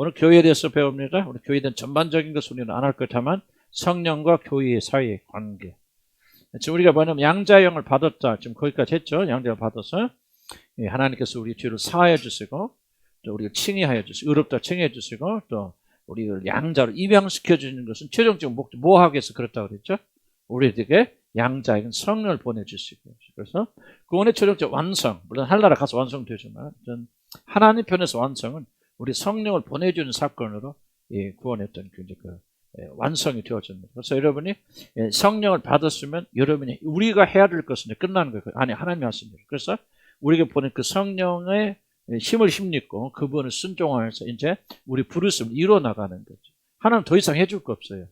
오늘 교회에 대해서 배웁니다. 우리 교회에 대한 전반적인 것은 우리는 안 할 거지만 성령과 교회 사이의 관계. 지금 우리가 뭐냐면 양자형을 받았다. 지금 거기까지 했죠. 양자형을 받아서 하나님께서 우리 죄를 사하여 주시고 또 우리를 칭의하여 주시고 의롭다 칭의해 주시고 또 우리를 양자로 입양시켜 주는 것은 최종적 목적 뭐 하기 위해서 그렇다고 그랬죠? 우리에게 양자인 성령을 보내주시고 그래서 구원의 최종적 완성 물론 하늘나라 가서 완성되지만 하나님 편에서 완성은 우리 성령을 보내주는 사건으로 구원했던 그 완성이 되어집니다. 그래서 여러분이 성령을 받았으면 여러분이 우리가 해야 될 것은 끝나는 거예요. 아니 하나님이 하십니다. 그래서 우리에게 보낸 그 성령의 힘을 힘입고 그분을 순종하면서 이제 우리 부르심을 이뤄 나가는 거죠. 하나님 더 이상 해줄 거 없어요.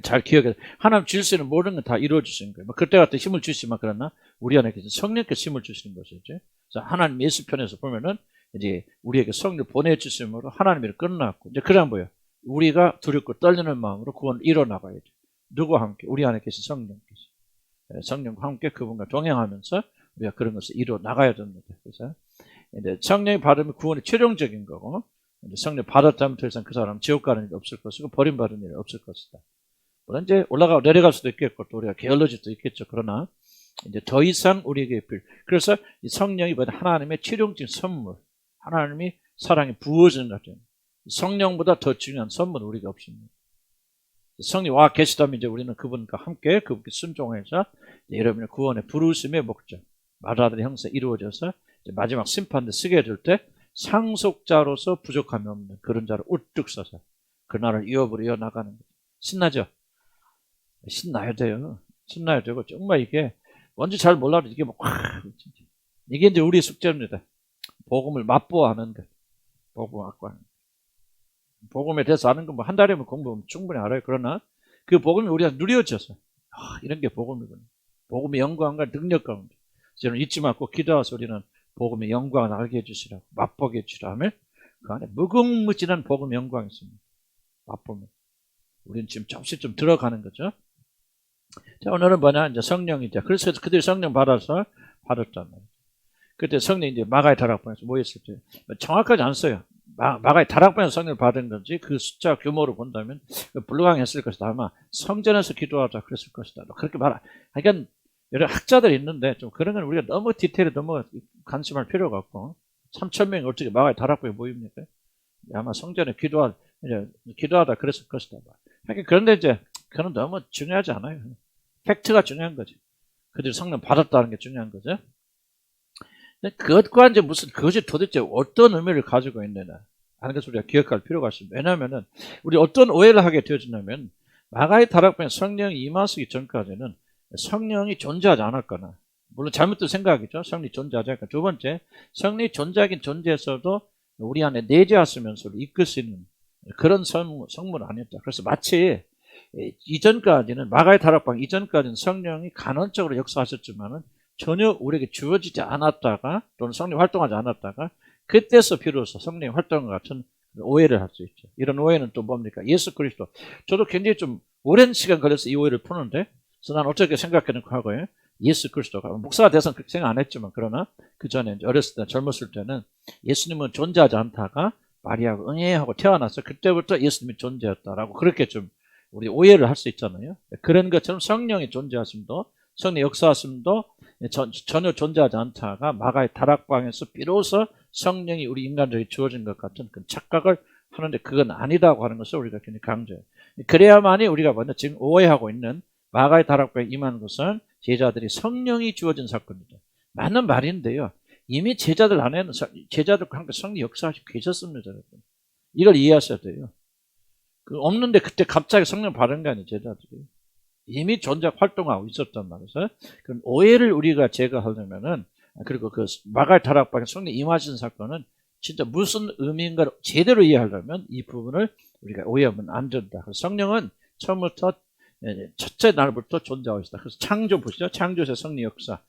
잘 기억해. 하나님 줄 수 있는 모든 건 다 이루어 주시는 거예요. 그때 같은 힘을 주시면 그러나 우리 안에 계신 성령께서 힘을 주시는 것이죠. 그래서 하나님 예수 편에서 보면은 이제 우리에게 성령을 보내주심으로 하나님 일을 끝났고 이제 그냥 뭐예요? 우리가 두렵고 떨리는 마음으로 구원을 이뤄 나가야죠. 누구와 함께? 우리 안에 계신 성령께서. 성령과 함께 그분과 동행하면서 우리가 그런 것을 이뤄 나가야 됩니다. 그래서 이제 성령이 받으면 구원이 최종적인 거고 이제 성령 받았다면 더 이상 그 사람 지옥 가는 일이 없을 것이고 버림받은 일이 없을 것이다. 물론 이제 올라가 내려갈 수도 있겠고 또 우리가 게을러질 수도 있겠죠. 그러나 이제 더 이상 우리에게 그래서 이 성령이 하나님의 최종적인 선물, 하나님이 사랑이 부어지는 것 같아요. 성령보다 더 중요한 선물은 우리가 없습니다. 성령 와 계시다면 이제 우리는 그분과 함께 그분께 순종해서 여러분의 구원의 부르심의 목적, 마라들의 형사 이루어져서 이제 마지막 심판대 쓰게 될 때 상속자로서 부족함이 없는 그런 자를 우뚝 서서 그 나라를 이어버려 이어나가는 거죠. 신나죠? 신나야 돼요. 신나야 되고 정말 이게 뭔지 잘 몰라도 이게 이게 이제 우리의 숙제입니다. 복음을 맛보아하는 것. 복음을 맛보아하는 것. 복음에 대해서 아는 건 뭐 한 달이면 공부하면 충분히 알아요. 그러나 그 복음이 우리가 누려져서 이런 게 복음이구나. 복음의 영광과 능력 가운데 저는 잊지 말고 기도해서 우리는 복음의 영광을 알게 해주시라고 맛보게 해주시라면 그 안에 무궁무진한 복음의 영광이 있습니다. 맛보면 우리는 지금 조금씩 좀 들어가는 거죠. 자, 오늘은 뭐냐 이제 성령이죠. 그래서 그들이 성령 받았단 말이에요. 그때 성령이 이제 마가의 다락방에서 모였을 때 정확하지 않았어요. 마가의 다락방에서 성령을 받은 건지 그 숫자 규모로 본다면 불가능했을 것이다. 아마 성전에서 기도하자 그랬을 것이다. 그렇게 그러니까 여러 학자들이 있는데 좀 그런 건 우리가 너무 디테일에 너무 관심할 필요가 없고 3,000명이 어떻게 마가의 다락방에 모입니까? 아마 성전에 기도하다 그랬을 것이다. 그러니까 그런데 이제 그건 너무 중요하지 않아요. 팩트가 중요한 거지. 그들이 성령 받았다는 게 중요한 거죠. 그것과 이제 그것이 도대체 어떤 의미를 가지고 있느냐 하는 것을 우리가 기억할 필요가 있습니다. 왜냐하면은 우리 어떤 오해를 하게 되어지냐면 마가의 다락방에 성령이 임하시기 전까지는 성령이 존재하지 않았거나 물론 잘못된 생각이죠. 성령이 존재하지 않았거나 두 번째 성령이 존재하긴 존재해서도 우리 안에 내재하시면서 이끌 수 있는 그런 성물은 아니었다. 그래서 마치 이전까지는 마가의 다락방 이전까지는 성령이 간헐적으로 역사하셨지만은 전혀 우리에게 주어지지 않았다가 또는 성령이 활동하지 않았다가 그때서 비로소 성령이 활동한 것 같은 오해를 할 수 있죠. 이런 오해는 또 뭡니까? 예수 그리스도. 저도 굉장히 좀 오랜 시간 걸려서 이 오해를 푸는데 그래서 난 어떻게 생각하는가 하고요. 예수 그리스도가 목사가 돼서는 그렇게 생각 안 했지만 그러나 그 전에 어렸을 때 젊었을 때는 예수님은 존재하지 않다가 마리아가 응애하고 태어나서 그때부터 예수님이 존재했다라고 그렇게 좀 우리 오해를 할 수 있잖아요. 그런 것처럼 성령이 존재하심도 성령 역사하심도 전혀 존재하지 않다가 마가의 다락방에서 비로소 성령이 우리 인간들에게 주어진 것 같은 그 착각을 하는데 그건 아니다고 하는 것을 우리가 굉장히 강조해요. 그래야만이 우리가 먼저 지금 오해하고 있는 마가의 다락방에 임하는 것은 제자들이 성령이 주어진 사건이죠. 맞는 말인데요. 이미 제자들 안에는 제자들과 함께 성령 역사하시고 계셨습니다. 여러분. 이걸 이해하셔야 돼요. 그 없는데 그때 갑자기 성령 받은 거 아니에요. 제자들이. 이미 존재 활동하고 있었단 말이죠. 그럼 오해를 우리가 제거하려면은 그리고 그 마가의 다락방에 성령 임하신 사건은 진짜 무슨 의미인가를 제대로 이해하려면 이 부분을 우리가 오해하면 안 된다. 그래서 성령은 처음부터 첫째 날부터 존재하고 있다. 그래서 창조 보시죠. 창조에서 성령 역사.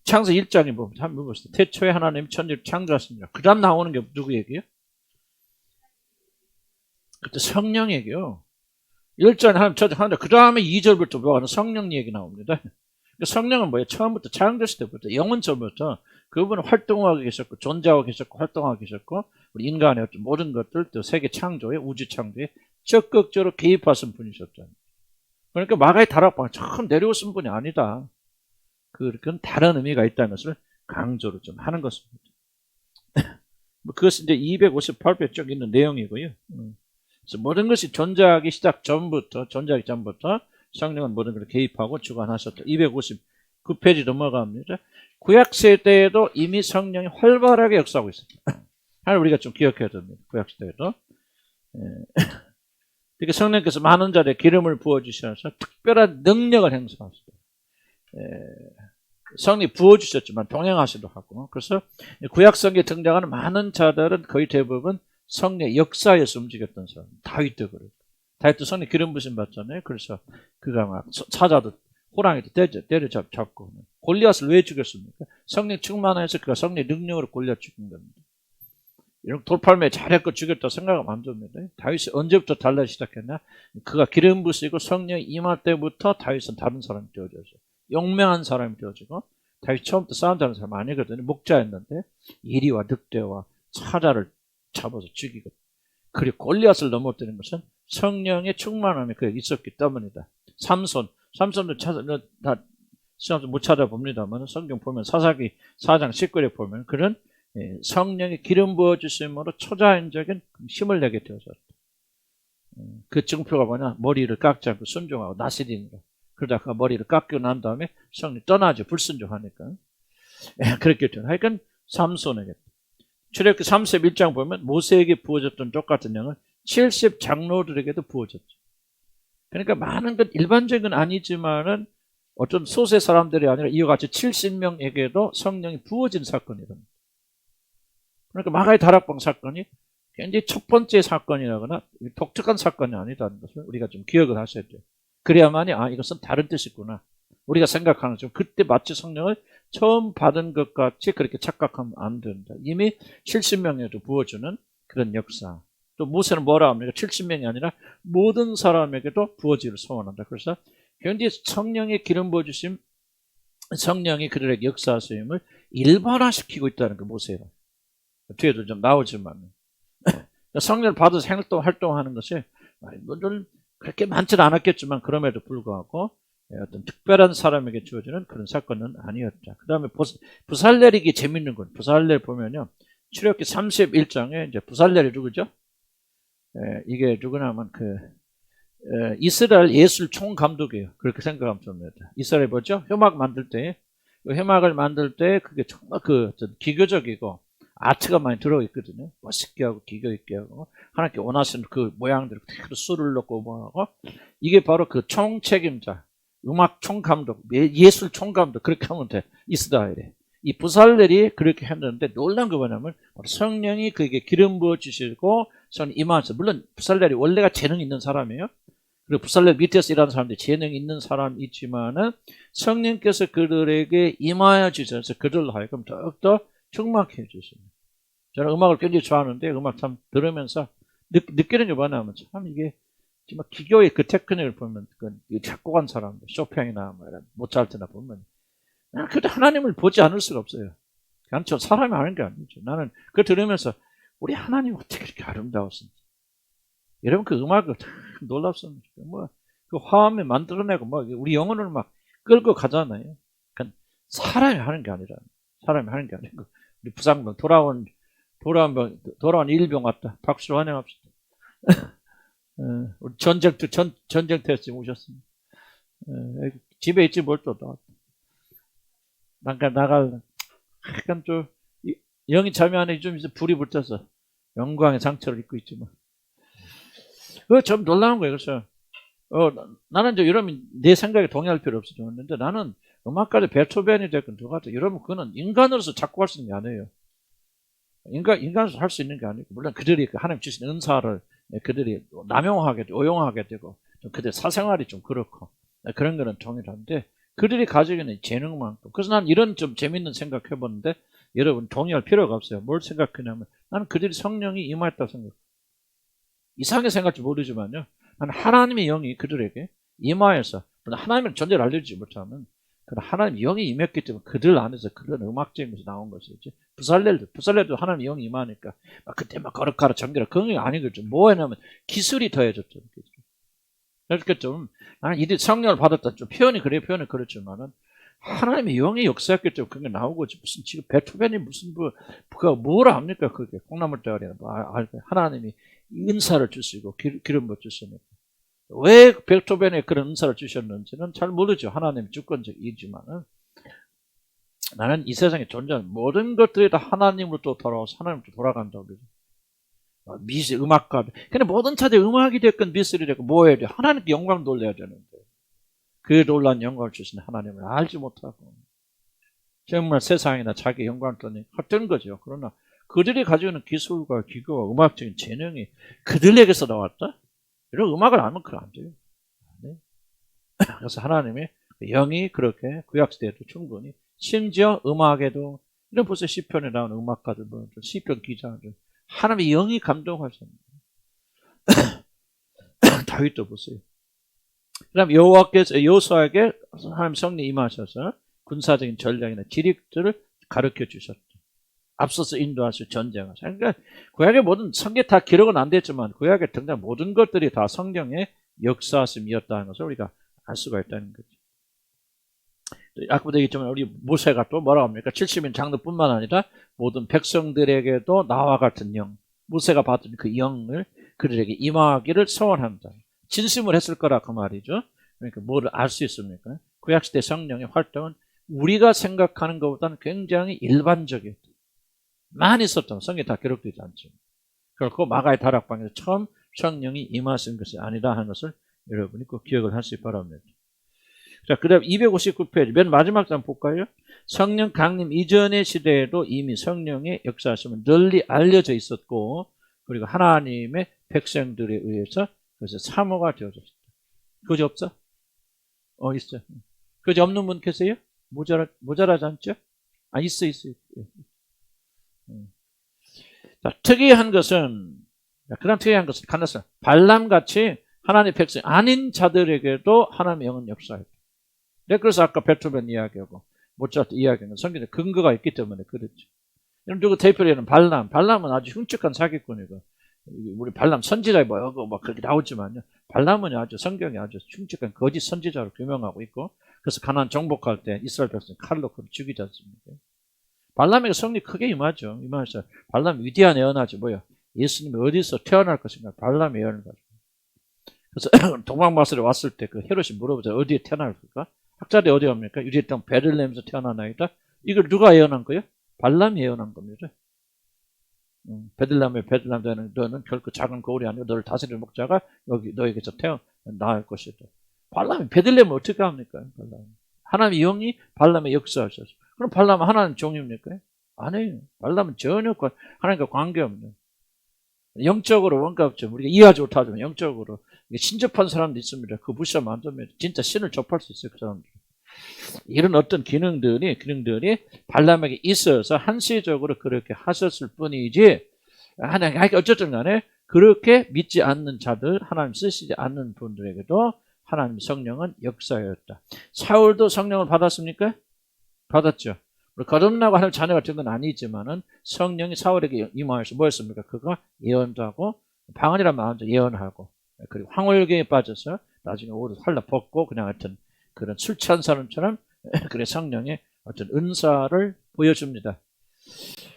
창세 1장에 보면 한번 보시죠. 태초에 하나님이 천지를 창조하십니다. 그 다음 나오는 게 누구 얘기예요? 그때 성령 얘기요. 1장 하나님 천지하는데 그 다음에 2절부터 뭐하는 성령 얘기 나옵니다. 성령은 뭐예요? 처음부터 창조했을 때부터 영원전부터 그분은 활동하고 계셨고 존재하고 계셨고 활동하고 계셨고 우리 인간의 어떤 모든 것들 또 세계 창조에 우주 창조에 적극적으로 개입하신 분이셨잖아요. 그러니까 마가의 다락방 처음 내려오신 분이 아니다. 그건 다른 의미가 있다는 것을 강조를 좀 하는 것입니다. 그것은 이제 258배 쪽 있는 내용이고요. 그래서 모든 것이 존재하기 전부터 성령은 모든 것을 개입하고 주관하셨다. 259페이지 넘어갑니다. 구약 시대에도 이미 성령이 활발하게 역사하고 있습니다. 하나 우리가 좀 기억해야 됩니다. 구약 시대에도. 이렇게 성령께서 많은 자리에 기름을 부어주셔서 특별한 능력을 행사하시고 성령이 부어주셨지만 동행하시도 하고 그래서 구약성경에 등장하는 많은 자들은 거의 대부분 성령의 역사에서 움직였던 사람. 다윗도 그렇고 다윗도 성령 기름 부심 받잖아요. 그래서 그가 막 사자도 호랑이도 때려잡고 골리앗을 왜 죽였습니까? 성령 충만해서 그가 성령의 능력으로 골리앗 죽인 겁니다. 이런 돌팔매 잘했고 죽였다 생각하면 안 됩니다. 다윗이 언제부터 달라지기 시작했나? 그가 기름 부시고 성령이 임할 때부터 다윗은 다른 사람이 되어져서 용맹한 사람이 되어지고 다윗 처음부터 싸움하는 사람 아니거든요. 목자였는데 이리와 늑대와 사자를 잡아서 죽이고 그리고 골리앗을 넘어뜨리는 것은 성령의 충만함이 그에 있었기 때문이다. 삼손도 못 찾아봅니다만 성경 보면 사사기 4장 19절에 보면 그런 성령의 기름 부어주심으로 초자연적인 힘을 내게 되어졌다. 그 증표가 뭐냐? 머리를 깎지 않고 순종하고 나시리니까. 그러다가 머리를 깎고 난 다음에 성령이 떠나죠. 불순종하니까. 그렇게 되는. 하여간 삼손에게. 출애굽기 31장 보면 모세에게 부어졌던 똑같은 영은 70 장로들에게도 부어졌죠. 그러니까 많은 건 일반적인 건 아니지만은 어떤 소수의 사람들이 아니라 이와 같이 70명에게도 성령이 부어진 사건이다. 그러니까 마가의 다락방 사건이 굉장히 첫 번째 사건이라거나 독특한 사건이 아니다는 것을 우리가 좀 기억을 하셔야 돼요. 그래야만이 이것은 다른 뜻이구나. 우리가 생각하는 좀 그때 마치 성령을 처음 받은 것 같이 그렇게 착각하면 안 된다. 이미 70명에도 부어주는 그런 역사. 또 모세는 뭐라 합니까? 70명이 아니라 모든 사람에게도 부어지를 소원한다. 그래서 굉장히 성령의 기름 부어주심, 성령이 그들에게 역사하심을 일반화시키고 있다는 거 모세가. 뒤에도 좀 나오지만 성령을 받아서 활동하는 것이 물론 그렇게 많지는 않았겠지만 그럼에도 불구하고 어떤 특별한 사람에게 주어지는 그런 사건은 아니었다. 그 다음에 부살렐이 재밌는 건 부살렐 보면요. 출애굽기 31장에 이제 부살렐이 누구죠? 이게 누구냐면 이스라엘 예술 총감독이에요. 그렇게 생각하면 됩니다. 이스라엘 뭐죠? 회막 만들 때 회막을 만들 때 그게 정말 기교적이고 아트가 많이 들어있거든요. 멋있게 하고 기교 있게 하고 하나님께 원하시는 그 모양대로 그대로 술을 넣고 뭐하고 이게 바로 그 총책임자 음악 총감독 예술 총감독 그렇게 하면 돼. 이스라엘에 이 부살렐이 그렇게 했는데 놀란 거 뭐냐면 성령이 그에게 기름 부어주시고 성령 임하셔서 물론 부살렐이 원래가 재능 있는 사람이에요. 그리고 부살렐 밑에서 일하는 사람들이 재능이 있는 사람이 있지만은 성령께서 그들에게 임하여 주셔서 그들로 하여금 더욱더 충만케 해주십니다. 저는 음악을 굉장히 좋아하는데 음악 참 들으면서 느끼는 게 뭐냐면 참 이게 정말 기교의 그 테크닉을 보면 그 작곡한 사람들 쇼팽이나 뭐 이런 모차르트나 보면 나는 그래도 하나님을 보지 않을 수가 없어요. 그냥 저 사람이 하는 게 아니죠. 나는 그걸 들으면서 우리 하나님 어떻게 그렇게 아름다웠는지. 여러분 그 음악을 참 놀랍습니다. 뭐 그 화음에 만들어내고 뭐 우리 영혼을 막 끌고 가잖아요. 그러니까 사람이 하는 게 아니라 사람이 하는 게 아니고 우리 부상병 돌아온 일병 왔다. 박수로 환영합시다. 우리 전쟁터에서 지금 오셨습니다. 집에 있지 뭘 또 나왔다. 나갈 약간 좀 영이 잠이 안에 좀 이제 불이 붙어서 영광의 상처를 입고 있지만 그거 좀 놀라운 거예요. 그래서 나는 이제 여러분 내 생각에 동의할 필요 없어 줬는데 나는 음악가들 베토벤이 됐건 누가 됐건 여러분 그거는 인간으로서 작곡할 수 있는 게 아니에요. 인간으로서 할 수 있는 게 아니고 물론 그들이 하나님 주신 은사를 그들이 남용하게 오용하게 되고 좀 그들 사생활이 좀 그렇고 그런 거는 동일한데 그들이 가지고 있는 재능만큼 그래서 난 이런 좀 재밌는 생각 해보는데 여러분 동의할 필요가 없어요. 뭘 생각하냐면 나는 그들이 성령이 임했다고 생각해요. 이상하게 생각할지 모르지만요. 나는 하나님의 영이 그들에게 임하여서 하나님의 존재를 알려주지 못하면 그러나 하나님 영이 임했기 때문에 그들 안에서 그런 음악적인 것이 나온 것이지. 부살렐도 하나님 영이 임하니까 그때 막 거룩하라 정결하 그런 게 아니겠죠. 뭐냐면 기술이 더해졌죠. 그러니까 좀 나는 이들이 성령을 받았다. 좀 표현이 그렇지만은 하나님의 영이 역사했기 때문에 그게 나오고 무슨 지금 베토벤이 무슨 그가 뭐라 합니까? 그게 콩나물 대가리 하나님이 은사를 주시고 기름 주시니까. 왜 베토벤에 그런 은사를 주셨는지는 잘 모르죠. 하나님 주권적이지만은 나는 이 세상에 존재하는 모든 것들이 다 하나님으로 또 돌아와서 하나님으로 돌아간다고 그러죠. 미술, 음악가. 근데 모든 차제 음악이 됐건 미술이 됐건 뭐 해야 돼? 하나님께 영광 돌려야 되는데. 그 놀라운 영광을 주신 하나님을 알지 못하고 정말 세상이나 자기 영광을 떠니 헛된 거죠. 그러나 그들이 가지고 있는 기술과 기교와 음악적인 재능이 그들에게서 나왔다? 이런 음악을 알면 그건 안 돼요. 네. 그래서 하나님의 영이 그렇게 구약시대에도 충분히 심지어 음악에도 이런 벌써 시편에 나오는 음악가들 시편 기자들 하나님의 영이 감동하셨습니다. 다윗도 보세요. 그다음 여호수아에게 하나님 성령이 임하셔서 군사적인 전략이나 지식들을 가르쳐 주셨다. 앞서서 인도하시고 전쟁하시고. 그러니까 구약의 모든 성경에 다 기록은 안 됐지만 구약에 등장 모든 것들이 다 성령의 역사하심이었다는 것을 우리가 알 수가 있다는 거죠. 아까도 얘기했지만 우리 모세가 또 뭐라고 합니까? 70인 장로뿐만 아니라 모든 백성들에게도 나와 같은 영, 모세가 받은 그 영을 그들에게 임하기를 소원한다. 진심을 했을 거라 그 말이죠. 그러니까 뭐를 알 수 있습니까? 구약시대 성령의 활동은 우리가 생각하는 것보다는 굉장히 일반적이었다. 많이 있었던 성경에 다 기록되지 않죠. 결코 마가의 다락방에서 처음 성령이 임하신 것이 아니다 하는 것을 여러분이 꼭 기억을 하시기 바랍니다. 자, 그 다음 259페이지 맨 마지막 장 볼까요? 성령 강림 이전의 시대에도 이미 성령의 역사하심은 널리 알려져 있었고 그리고 하나님의 백성들에 의해서 그래서 사모가 되어졌다. 그지 없어? 있어. 그지 없는 분 계세요? 모자라지 않죠? 있어. 자, 특이한 것은 간단해서 발람같이 하나님의 백성 아닌 자들에게도 하나님의 영은 역사했다. 그래서 아까 베토벤 이야기하고 모차르트 이야기하는 성경에 근거가 있기 때문에 그렇죠. 누구 대표로는 발람은 아주 흉측한 사기꾼이고 우리 발람 선지자 뭐 그렇게 나오지만요. 발람은 아주 성경에 아주 흉측한 거짓 선지자로 규명하고 있고 그래서 가나안 정복할 때 이스라엘 백성 칼로 죽이지 않습니까? 발람에게 성령이 크게 임하죠. 임하셔. 발람 위대한 예언하지 예수님이 어디서 태어날 것인가 발람의 예언을 가지고. 그래서 동방마술에 왔을 때 그 헤롯이 물어보자 어디에 태어날까? 학자들이 어디 갑니까? 유대 땅 베들레헴에서 태어나나이다. 이걸 누가 예언한 거예요? 발람이 예언한 겁니다. 베들레헴에 되는 너는 결코 작은 거울이 아니고 너를 다스릴 목자가 여기 너에게서 태어날 것이다. 발람이 베들레헴을 어떻게 합니까? 발람. 하나님의 영이 발람의 역사하셔서. 그럼 발람은 하나님 종입니까? 아니에요. 발람은 전혀 하나님과 관계없는. 영적으로 뭔가 없죠. 우리가 이해하지 못하지만 영적으로 신접한 사람도 있습니다. 그 무시하면 안 됩니다. 진짜 신을 접할 수 있어요. 그 사람들. 이런 어떤 기능들이 발람에게 있어서 한시적으로 그렇게 하셨을 뿐이지 하나님 어쨌든 간에 그렇게 믿지 않는 자들 하나님 쓰시지 않는 분들에게도 하나님 성령은 역사였다. 사울도 성령을 받았습니까? 받았죠. 거듭나고 하나님 자녀가 된 건 아니지만은 성령이 사울에게 임하여서 뭐였습니까? 그가 예언도 하고 방언이란 말은 예언하고 그리고 황홀경에 빠져서 나중에 옷을 헐라 벗고 그냥 하여튼 그런 술 취한 사람처럼 그래 성령의 어떤 은사를 보여줍니다.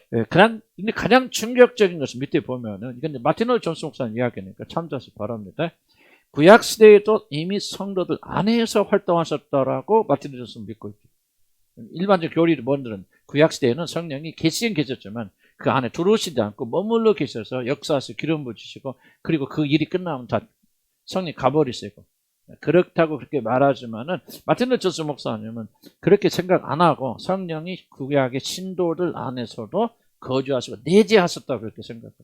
근데 가장 충격적인 것은 밑에 보면은 이건 마틴 로이드 존스 목사님 이야기니까 참조하시기 바랍니다. 구약 시대에도 이미 성도들 안에서 활동하셨다라고 마틴 로이드 존스는 믿고 있죠. 일반적 교리론들은 구약 시대에는 성령이 계시긴 계셨지만 그 안에 들어오시지 않고 머물러 계셔서 역사하시고 기름 부으시고 그리고 그 일이 끝나면 다 성령이 가버리시고 그렇다고 그렇게 말하지만은 마틴 루터 존스 목사님은 그렇게 생각 안 하고 성령이 구약의 신도들 안에서도 거주하시고 내재하셨다고 그렇게 생각해요.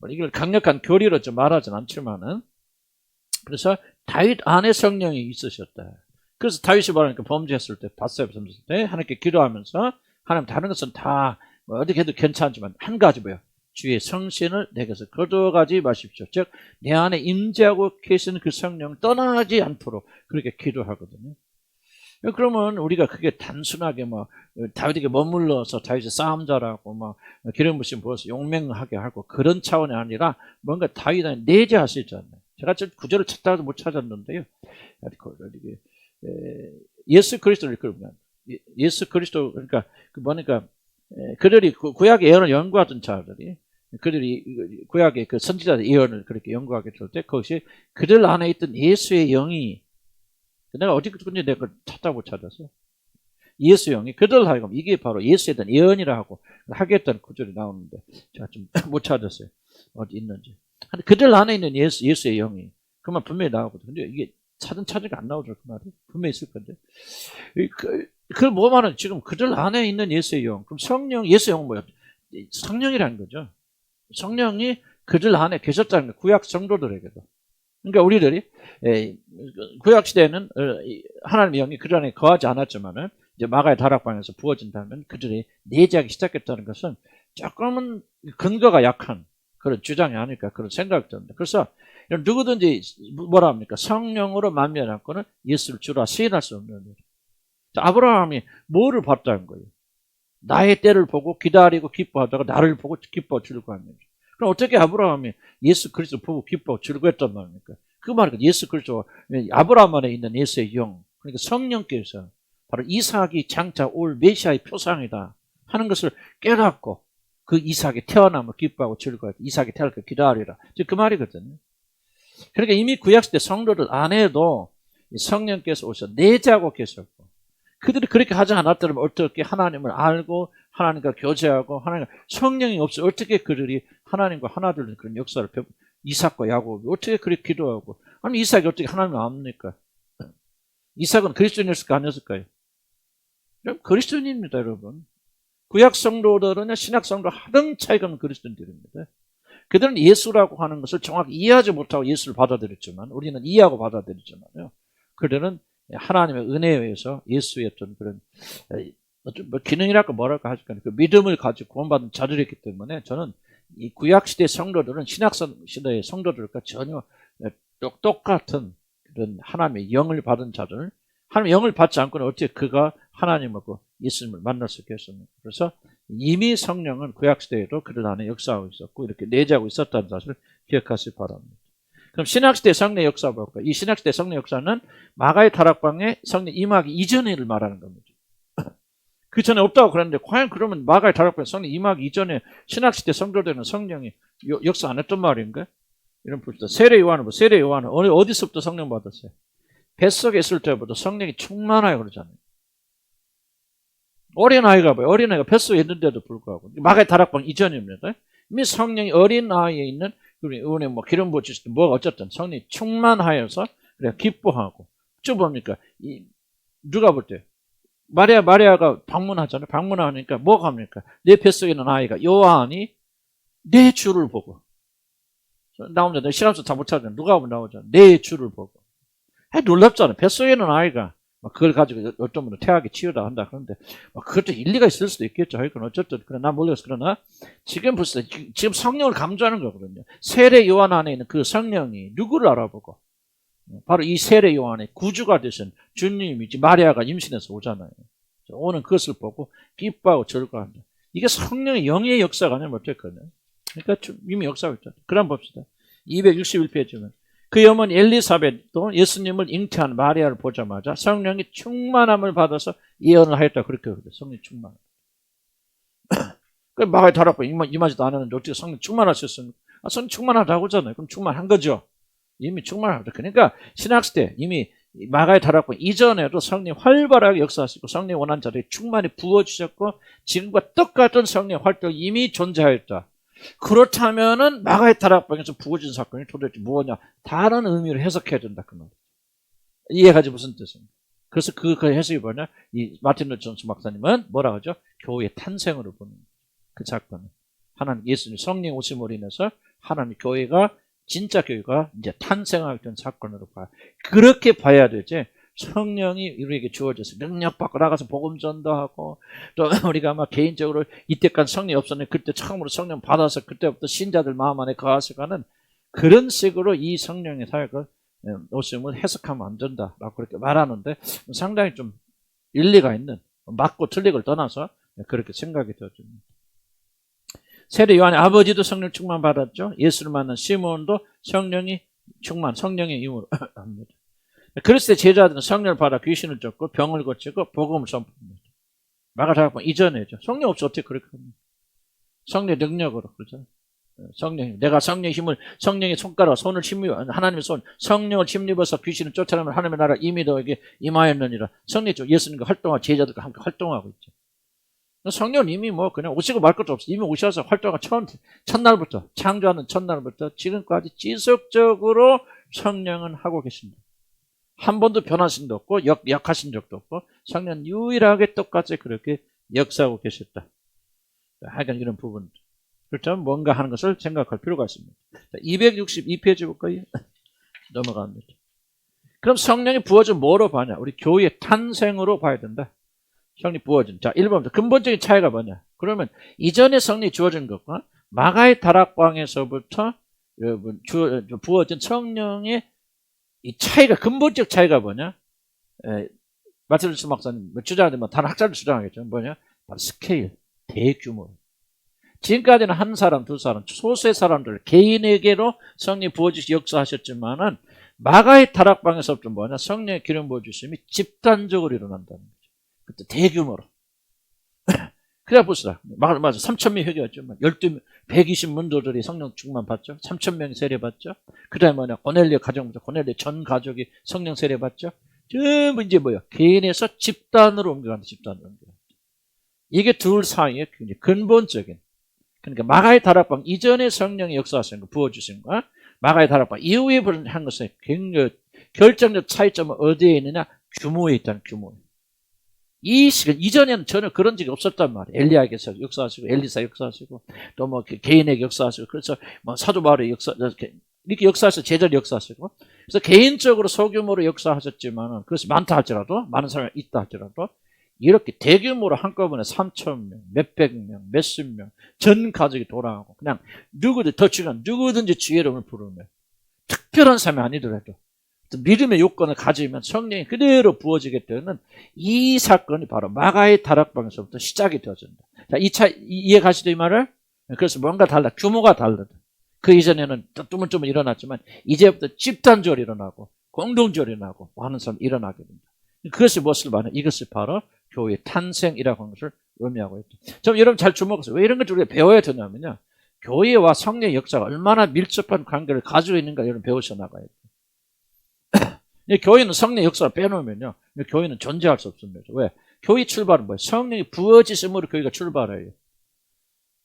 이걸 강력한 교리로 좀 말하진 않지만은 그래서 다윗 안에 성령이 있으셨다. 그래서 다윗이 말하니까 범죄했을 때 바세바 범죄했을 때 하나님께 기도하면서 하나님 다른 것은 다 어떻게 해도 괜찮지만 한 가지 주의 성신을 내게서 거두어가지 마십시오. 즉 내 안에 임재하고 계시는 그 성령 떠나지 않도록 그렇게 기도하거든요. 그러면 우리가 그게 단순하게 뭐 다윗에게 머물러서 다윗이 싸움 잘하고 막 기름 부심 부어서 용맹하게 하고 그런 차원이 아니라 뭔가 다윗은 내재할 수 있잖아요. 제가 저 구절을 찾다가도 못 찾았는데요. 예수 그리스도를 그러면 예수 그리스도 그러니까 뭐니까 그들이 구약의 예언을 연구하던 자들이 그들이 구약의 그 선지자의 예언을 그렇게 연구하게 될 때 그것이 그들 안에 있던 예수의 영이 내가 어디 그런지 내가 찾다 못 찾았어. 예수 영이 그들 하여금 이게 바로 예수에 대한 예언이라 하고 하겠다는 구절이 나오는데 제가 좀 못 찾았어요. 어디 있는지. 그들 안에 있는 예수의 영이 그만 분명히 나오거든. 근데 이게 찾으니까 안 나오죠. 그 말이 분명히 있을 건데. 그걸 뭐 말하는 지금 그들 안에 있는 예수의 영. 그럼 성령 예수 영은 뭐야? 성령이라는 거죠. 성령이 그들 안에 계셨다는 거. 구약 성도들에게도. 그러니까 우리들이 구약 시대에는 하나님의 영이 그들 안에 거하지 않았지만은 이제 마가의 다락방에서 부어진다면 그들이 내재하기 시작했다는 것은 조금은 근거가 약한 그런 주장이 아닐까 그런 생각이 듭니다. 그래서 누구든지 뭐라 합니까? 성령으로 만면하고는 예수를 주라 시인할 수 없는 거죠. 아브라함이 뭐를 봤다는 거예요? 나의 때를 보고 기다리고 기뻐하다가 나를 보고 기뻐 즐거워하는 거죠. 그럼 어떻게 아브라함이 예수 그리스도 보고 기뻐 즐거워했단 말입니까? 그 말은 예수 그리스도 아브라함 안에 있는 예수의 영 그러니까 성령께서 바로 이삭이 장차 올 메시아의 표상이다 하는 것을 깨닫고 그 이삭이 태어남을 기뻐하고 즐거워했다. 이삭이 태어날 걸 기다리라. 그 말이거든요. 그러니까 이미 구약시대 성도들 안에도 성령께서 오셔서 내재하고 계셨고 그들이 그렇게 하지 않았더라면 어떻게 하나님을 알고 하나님과 교제하고 하나님과 성령이 없어 어떻게 그들이 하나님과 하나 되는 그런 역사를 이삭과 야곱이 어떻게 그렇게 기도하고 아니 이삭이 어떻게 하나님을 압니까? 이삭은 그리스도인이었을까 아니었을까요? 그리스도인입니다 여러분. 구약 성도들은 신약 성도 하등 차이가 없는 그리스도인들입니다. 그들은 예수라고 하는 것을 정확히 이해하지 못하고 예수를 받아들였지만 우리는 이해하고 받아들였잖아요. 그들은 하나님의 은혜에 의해서 예수의 어떤 그런 뭐 기능이랄까 뭐랄까 하실까 그 믿음을 가지고 구원받은 자들이기 때문에 저는 이 구약시대 성도들은 신약시대의 성도들과 전혀 똑같은 그런 하나님의 영을 받은 자들 하나님의 영을 받지 않고는 어떻게 그가 하나님하고 예수님을 만날 수 있겠습니까? 그래서 이미 성령은 구약시대에도 그들 안에 역사하고 있었고 이렇게 내재하고 있었다는 사실을 기억하시기 바랍니다. 그럼 신약시대 성령 역사 볼까요? 이 신약시대 성령 역사는 마가의 다락방에 성령 임하기 이전에를 말하는 겁니다. 그 전에 없다고 그랬는데 과연 그러면 마가의 다락방에 성령 임하기 이전에 신약시대 성도들은 성령이 역사 안 했던 말인가? 이런 봅시다. 세례 요한은 어디서부터 성령 받았어요? 뱃속에 있을 때부터 성령이 충만하여 그러잖아요. 어린아이가 봐요. 어린아이가 뱃속에 있는데도 불구하고 마가의 다락방 이전입니다. 이미 성령이 어린아이에 있는 은혜 뭐 기름 부으실 때 뭐가 어쨌든 성령이 충만하여서 그래 기뻐하고 쭉 뭡니까? 누가 볼 때 마리아가 방문하잖아요. 방문하니까 뭐가 합니까? 내 뱃속에 있는 아이가 요한이 내 주를 보고 나옵니다. 시간수 다 못 찾아요. 누가 보면 나오죠. 내 주를 보고 놀랍잖아요. 뱃속에 있는 아이가 그걸 가지고 어떤 분은 태하게 치유다 한다 그런데 그것도 일리가 있을 수도 있겠죠. 이건 어쨌든 그러나 모르겠어. 그러나 지금 보세요. 지금 성령을 강조하는 거거든요. 세례 요한 안에 있는 그 성령이 누구를 알아보고 바로 이 세례 요한의 구주가 되신 주님이지 마리아가 임신해서 오잖아요. 오는 그것을 보고 기뻐하고 즐거워한다. 이게 성령의 영의 역사가 아니면 어떨까요? 그러니까 이미 역사가 있죠. 그럼 봅시다. 261페이지면 그 어머니 엘리사벳도 예수님을 잉태한 마리아를 보자마자 성령이 충만함을 받아서 예언을 하였다. 그렇게 그래요. 성령 충만. 그 마가의 다락방 임하지도 않았는데 어떻게 성령 충만하셨습니까? 성령 충만하다고 하잖아요. 그럼 충만한 거죠. 이미 충만하다. 그러니까 신학시대 이미 마가의 다락방 이전에도 성령이 활발하게 역사하시고 성령이 원한 자들이 충만히 부어주셨고 지금과 똑같은 성령 활동이 이미 존재하였다. 그렇다면은 마가의 다락방에서 부어진 사건이 도대체 무엇냐? 다른 의미로 해석해야 된다. 그 말. 이해가지 무슨 뜻입니까? 그래서 그 해석이 뭐냐? 이 마틴 루터 존스 박사님은 뭐라 하죠? 교회의 탄생으로 보는 그 사건을. 하나님 예수님 성령 오심으로 인해서 하나님 교회가 진짜 교회가 이제 탄생하게 된 사건으로 봐요. 그렇게 봐야 되지. 성령이 우리에게 주어져서 능력받고 나가서 복음 전도하고 또 우리가 막 개인적으로 이때까지 성령이 없었는데 그때 처음으로 성령 받아서 그때부터 신자들 마음 안에 거하셔가는 그런 식으로 이 성령의 사역을 오심을 해석하면 안 된다라고 그렇게 말하는데 상당히 좀 일리가 있는, 맞고 틀리고를 떠나서 그렇게 생각이 되어집니다. 세례 요한의 아버지도 성령 충만 받았죠. 예수를 만난 시몬도 성령이 충만, 성령의 힘으로 합니다. 그랬을 때 제자들은 성령을 받아 귀신을 쫓고 병을 고치고 복음을 선포합니다. 마가다락방 이전에죠. 성령 없이 어떻게 그렇게 합니까? 성령의 능력으로, 그렇죠? 성령, 내가 성령의 힘을, 성령의 손가락, 손을 힘입어, 하나님의 손, 성령을 힘입어서 귀신을 쫓아내면 하나님의 나라 이미 너에게 임하였느니라. 성령이죠. 예수님과 활동하고 제자들과 함께 활동하고 있죠. 성령은 이미 뭐 그냥 오시고 말 것도 없어. 이미 오셔서 활동한 첫날부터, 창조하는 첫날부터 지금까지 지속적으로 성령은 하고 계십니다. 한 번도 변하신 적도 없고 역하신 적도 없고 성령은 유일하게 똑같이 그렇게 역사하고 계셨다. 하여간 이런 부분. 그렇다면 뭔가 하는 것을 생각할 필요가 있습니다. 262페이지 볼까요? 넘어갑니다. 그럼 성령이 부어진 뭐로 봐냐? 우리 교회의 탄생으로 봐야 된다. 성령이 부어진. 자, 1번부터 근본적인 차이가 뭐냐? 그러면 이전에 성령이 주어진 것과 마가의 다락방에서부터 여러분 부어진 성령의 이 차이가, 근본적 차이가 뭐냐? 마티루스 목사님, 주장하는데 뭐 다른 학자도 주장하겠죠. 뭐냐? 바로 스케일, 대규모. 지금까지는 한 사람, 두 사람, 소수의 사람들, 개인에게로 성령이 부어주시 역사하셨지만은 마가의 다락방에서부터 뭐냐? 성령의 기름 부어주심이 집단적으로 일어난다는 거죠. 그때 대규모로. 그래 봅시다. 맞아. 3,000명이 회개했죠. 12, 120문도들이 성령 충만 받죠. 3,000명이 세례 받죠. 그 다음에 뭐냐? 고넬료 가정부터 고넬료 전 가족이 성령 세례 받죠. 전부 이제 뭐야? 개인에서 집단으로 옮겨간다. 집단으로 옮겨간다. 이게 둘 사이에 굉장히 근본적인. 그러니까 마가의 다락방 이전에 성령의 역사하신 거, 부어주신 거, 마가의 다락방 이후에 한 것의 굉장히 결정적 차이점은 어디에 있느냐? 규모에 있다는 규모에. 이 시간 이전에는 전혀 그런 적이 없었단 말이에요. 엘리야에게서 역사하시고 엘리사 역사하시고 또 뭐 개인에게 역사하시고 그래서 뭐 사도 바울의 역사 이렇게 역사하셔서 제자를 역사하시고 그래서 개인적으로 소규모로 역사하셨지만은 그것이 많다 할지라도 많은 사람이 있다 할지라도 이렇게 대규모로 한꺼번에 3,000명, 몇백 명, 몇십 명 전 가족이 돌아가고 그냥 더 중요한 누구든지 주의 이름을 부르면 특별한 사람이 아니더라도 믿음의 요건을 가지면 성령이 그대로 부어지게 되는 이 사건이 바로 마가의 다락방에서부터 시작이 되어진다. 자, 이 차 이해 가시죠 이 말을? 그래서 뭔가 달라, 규모가 다르다. 그 이전에는 뚜물뚜물 일어났지만 이제부터 집단적으로 일어나고 공동적으로 일어나고 하는 사람이 일어나게 됩니다. 그것이 무엇을 말하냐? 이것이 바로 교회의 탄생이라고 하는 것을 의미하고 있죠. 좀 여러분 잘 주목하세요. 왜 이런 것을 우리가 배워야 되냐면요. 교회와 성령의 역사가 얼마나 밀접한 관계를 가지고 있는가 여러분 배우셔 나가야 돼요. 교회는 성령의 역사를 빼놓으면요. 교회는 존재할 수 없습니다. 왜? 교회 출발은 뭐예요? 성령이 부어지심으로 교회가 출발해요.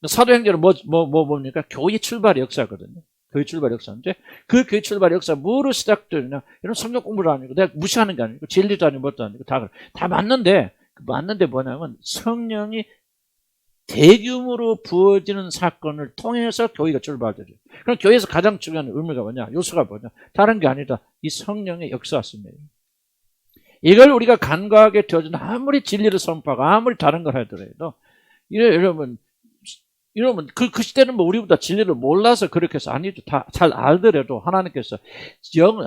사도행전은 뭡니까? 교회 출발의 역사거든요. 교회 출발 역사인데 그 교회 출발 역사 뭐로 시작되느냐? 이런 성경 공부를 아니고 내가 무시하는 게 아니고 진리도 아니고 뭣도 아니고 다 맞는데 뭐냐면 성령이 대규모로 부어지는 사건을 통해서 교회가 출발되죠. 그럼 교회에서 가장 중요한 의미가 뭐냐? 요소가 뭐냐? 다른 게 아니다. 이 성령의 역사였습니다. 이걸 우리가 간과하게 되어지는 아무리 진리를 선포하고 아무리 다른 걸 하더라도 여러분 그 시대는 뭐 우리보다 진리를 몰라서 그렇게 해서 아니죠. 다 잘 알더라도 하나님께서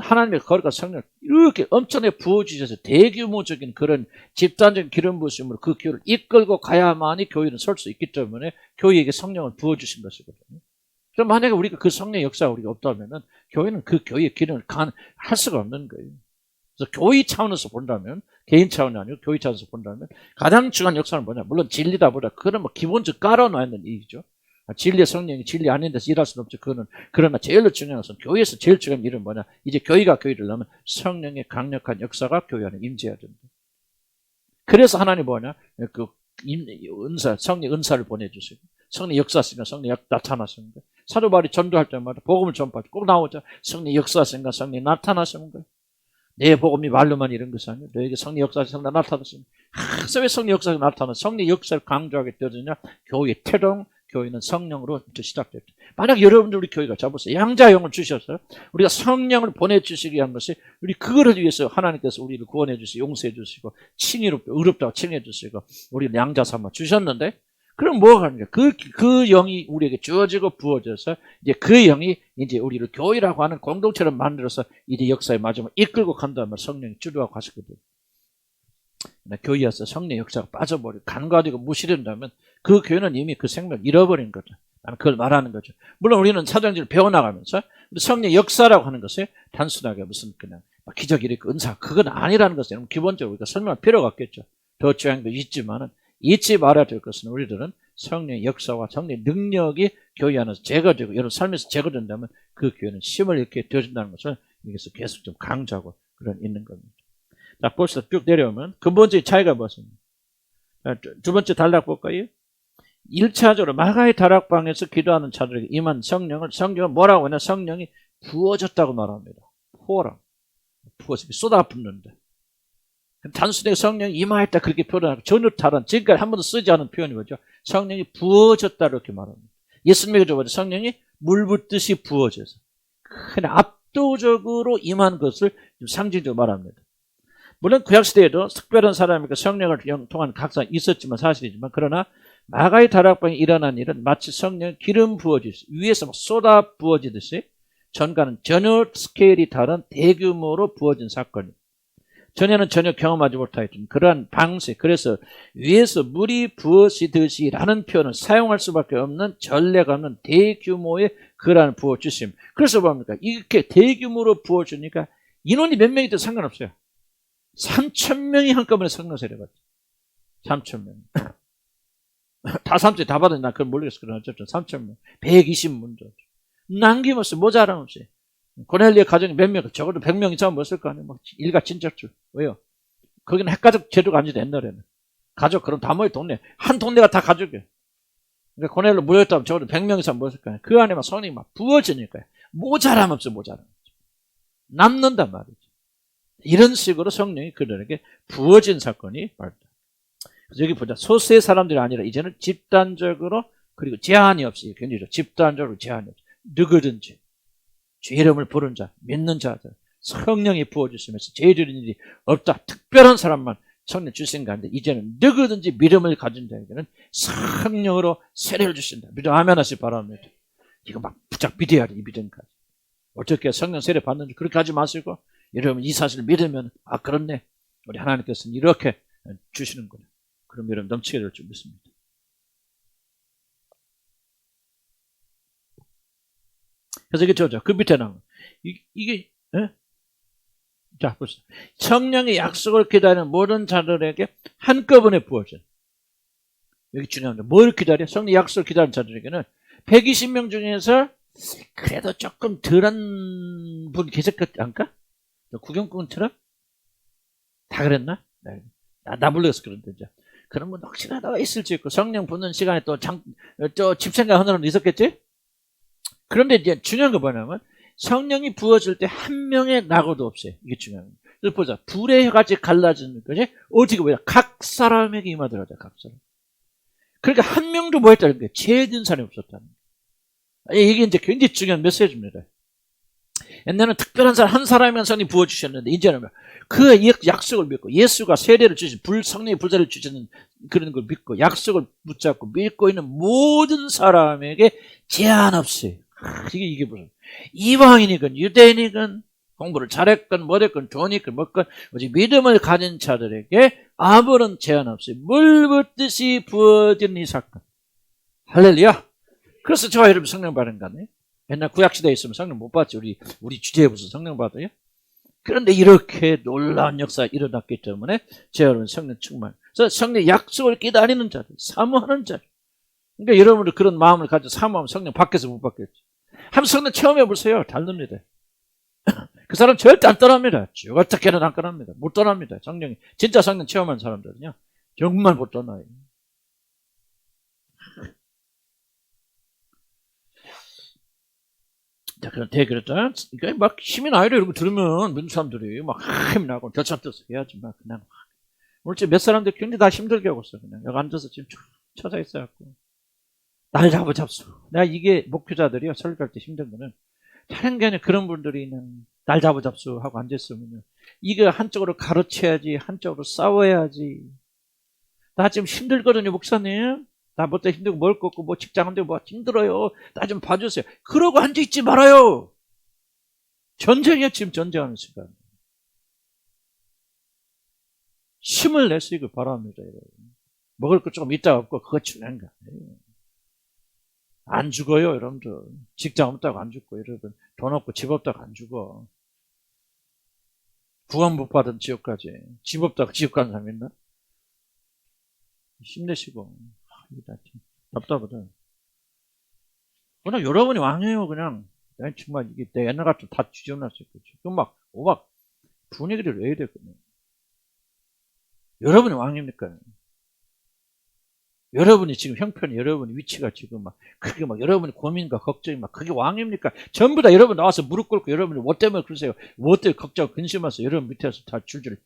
하나님의 거룩한 성령을 이렇게 엄청나게 부어주셔서 대규모적인 그런 집단적인 기름 부으심으로 그 교회를 이끌고 가야만이 교회는 설 수 있기 때문에 교회에게 성령을 부어주신 것이거든요. 그럼 만약에 우리가 그 성령의 역사가 우리가 없다면은 교회는 그 교회의 기능을 할 수가 없는 거예요. 그래서 교회 차원에서 본다면 개인 차원이 아니고 교회 차원에서 본다면 가장 중요한 역사는 뭐냐? 물론 진리다 보다 그거는 뭐 기본적으로 깔아놔야 하는 일이죠. 진리의 성령이 진리 아닌 데서 일할 수는 없죠. 그러나 제일로 중요한 것은 교회에서 제일 중요한 일은 뭐냐? 이제 교회가 교회를 하면 성령의 강력한 역사가 교회 안에 임재해야 된다. 그래서 하나님 뭐냐? 그 은사, 성령 은사를 보내주시고 성령 역사하시니까 성령 나타나시는 거예요. 사도 바울이 전도할 때마다 복음을 전파할 때 꼭 나오죠. 성령 역사하시니까 성령 나타나시는 거예요. 내 복음이 말로만 이런 것이 아니에요. 너에게 성령 역사에서 성령 나타났습니다. 항상 왜 성령 역사가 나타나? 성령 역사를 강조하게 되어지냐? 교회의 태동, 교회는 성령으로 시작됐죠. 만약 여러분들 우리 교회가 잡으세요. 양자영을 주셔서 우리가 성령을 보내주시기 위한 것이 우리 그거를 위해서 하나님께서 우리를 구원해 주시고 용서해 주시고 의롭다고 칭해 주시고 우리를 양자 삼아 주셨는데 그럼 뭐가 하는가? 그 영이 우리에게 주어지고 부어져서 이제 그 영이 이제 우리를 교회라고 하는 공동체를 만들어서 이제 역사의 마지막 이끌고 간다면 성령이 주도하고 가시거든요. 교회에서 성령 역사가 빠져버리고 간과되고 무시된다면 그 교회는 이미 그 생명을 잃어버린 거죠. 나는 그걸 말하는 거죠. 물론 우리는 사도행전을 배워나가면서 성령 역사라고 하는 것이 단순하게 무슨 그냥 기적 일으키고 은사, 그건 아니라는 것을 기본적으로 우리가 설명할 필요가 없겠죠. 더 중요한 것이 있지만은 잊지 말아야 될 것은 우리들은 성령의 역사와 성령의 능력이 교회 안에서 제거되고 여러분 삶에서 제거된다면 그 교회는 힘을 잃게 되어진다는 것을 여기서 계속 좀 강조하고 그런 있는 겁니다. 자, 벌써 쭉 내려오면 근본적인 차이가 무엇입니까? 두 번째 단락 볼까요? 1차적으로 마가의 다락방에서 기도하는 자들에게 임한 성령을 성경은 뭐라고 하냐? 성령이 부어졌다고 말합니다. 부어라. 부어서 쏟아붓는데. 단순히 성령이 임하였다 그렇게 표현하고 전혀 다른 지금까지 한 번도 쓰지 않은 표현이 뭐죠? 성령이 부어졌다 이렇게 말합니다. 예수님에게 줘 성령이 물 붓듯이 부어져서 그냥 압도적으로 임한 것을 상징적으로 말합니다. 물론 구약시대에도 특별한 사람이니까 성령을 통한 각사가 있었지만 사실이지만 그러나 마가의 다락방에 일어난 일은 마치 성령 기름 부어지듯이 위에서 막 쏟아 부어지듯이 전과는 전혀 스케일이 다른 대규모로 부어진 사건입니다. 전에는 전혀 경험하지 못하였던 그러한 방식, 그래서 위에서 물이 부어지듯이 라는 표현을 사용할 수밖에 없는 전례가 없는 대규모의 그러한 부어주심. 그래서 뭡니까? 이렇게 대규모로 부어주니까 인원이 몇 명이든 상관없어요. 3,000명이 한꺼번에 성령 세례받죠. 3,000명. 다 3,000명 다 받았나? 그건 모르겠어. 그러나 어쨌든 3,000명. 120문조. 남김없이 모자람 없이. 고넬리의 가정이 몇 명, 적어도 100명 이상 먹었을 거 아니에요. 막 일가 친척들. 왜요? 거기는 핵가족 제도가 아니죠, 옛날에는. 가족, 그럼 다 모여 동네. 한 동네가 다 가족이에요. 그러니까 고넬로 모였다면 적어도 100명 이상 먹었을 거 아니에요. 그 안에 막 성령이 막 부어지니까요. 모자람 없어, 모자람 없어. 남는단 말이죠. 이런 식으로 성령이 그들에게 부어진 사건이 발生. 그래서 여기 보자. 소수의 사람들이 아니라 이제는 집단적으로 그리고 제한이 없이 굉장히 집단적으로 제한이 없이 누구든지 주 이름을 부른 자, 믿는 자들 성령이 부어주시면서 죄지는 일이 없다. 특별한 사람만 성령 주신 가운데 이제는 누구든지 믿음을 가진 자에게는 성령으로 세례를 주신다. 믿음 아멘 하시기 바랍니다. 이거 막 부쩍 믿어야 돼. 이 믿음까지. 어떻게 성령 세례 받는지 그렇게 하지 마시고 여러분 이 사실을 믿으면 아 그렇네. 우리 하나님께서는 이렇게 주시는구나. 그럼 여러분 넘치게 될 줄 믿습니다. 그래서 이게 저죠. 그 밑에 나오는 이게 자 보세요. 성령의 약속을 기다리는 모든 자들에게 한꺼번에 부어져. 여기 중요합니다. 뭘 기다려? 성령 약속을 기다리는 자들에게는 120명 중에서 그래도 조금 덜한 분 계셨겠지 않을까? 구경꾼처럼? 다 그랬나? 나 몰라서 그런데 이제. 그런 분 혹시나 있을지 있고 성령 붙는 시간에 또 집생각 하는 사람도 있었겠지? 그런데 이제 중요한 거 뭐냐면 성령이 부어질 때 한 명의 낙오도 없어요. 이게 중요합니다. 그래서 보자. 불의 혀같이 갈라지는 것이 어떻게 보자. 각 사람에게 임하더라고요. 각 사람. 그러니까 한 명도 뭐 했다는 거예요. 죄진 사람이 없었다는 거예요. 이게 이제 굉장히 중요한 메시지입니다. 옛날에는 특별한 사람 한 사람이면 성령이 부어주셨는데 이제는 그 약속을 믿고 예수가 세례를 주신 성령의 불사를 주시는 그런 걸 믿고 약속을 붙잡고 믿고 있는 모든 사람에게 제한 없이 이게 무슨 이방인이건 유대인이건 공부를 잘했건 못했건 좋으니건 뭐건 오직 믿음을 가진 자들에게 아무런 제한 없이 물 붓듯이 부어지는 이 사건. 할렐루야. 그래서 저와 여러분 성령 받은 거 아니에요? 옛날 구약시대에 있으면 성령 못 받지. 우리 주제에 무슨 성령 받아요? 그런데 이렇게 놀라운 역사가 일어났기 때문에 저와 여러분 성령 충만. 그래서 성령 약속을 기다리는 자들, 사모하는 자들. 그러니까 여러분들 그런 마음을 가지고 사모하면 성령 밖에서 못 받겠지. 한번 성령 체험해 보세요. 다릅니다. 그 사람 절대 안 떠납니다. 쭉 어떻게는 안 떠납니다. 못 떠납니다. 성령이 진짜 성령 체험한 사람들은요. 정말 못 떠나요. 자, 그런데 그랬다. 그러니까 막 힘이 나요. 이런 거 들으면 믿는 사람들이 막 힘이 나고 겨참 떠서 해야지 막 그냥 오늘 몇 사람들 굉장히 다 힘들게 하고 있어. 그냥 여기 앉아서 지금 쳐져 있어갖고 날 잡수. 내가 이게 목회자들이요 설교할 때 힘든 거는 다른 게 아니라 그런 분들이는 날 잡수 하고 앉았으면요 이거 한쪽으로 가르쳐야지 한쪽으로 싸워야지. 나 지금 힘들거든요 목사님. 나 뭐 때 힘들고 뭘 걷고 뭐 직장한데 뭐 힘들어요. 나 좀 봐주세요. 그러고 앉아있지 말아요. 전쟁이야 지금 전쟁하는 시간. 힘을 내시기 바랍니다. 여러분. 먹을 거 조금 있다 없고 그거 중요한 거 아니에요. 안 죽어요, 여러분들. 직장 없다고 안 죽고, 여러분. 돈 없고 집 없다고 안 죽어. 구원 못 받은 지옥까지. 집 없다고 지옥 가는 사람 있나? 힘내시고. 답답하다. 그냥 여러분이 왕이에요, 그냥. 정말 이게 내 옛날 같은 다 뒤집어놨을 거지. 지금 막 오막 분위기를 왜 이래, 그냥. 여러분이 왕입니까? 여러분이 지금 형편이, 여러분의 위치가 지금 막, 그게 막 여러분의 고민과 걱정이 막, 그게 왕입니까? 전부 다 여러분 나와서 무릎 꿇고 여러분이 뭐 때문에 그러세요? 뭐 때문에 걱정, 근심해서 여러분 밑에서 다 줄줄.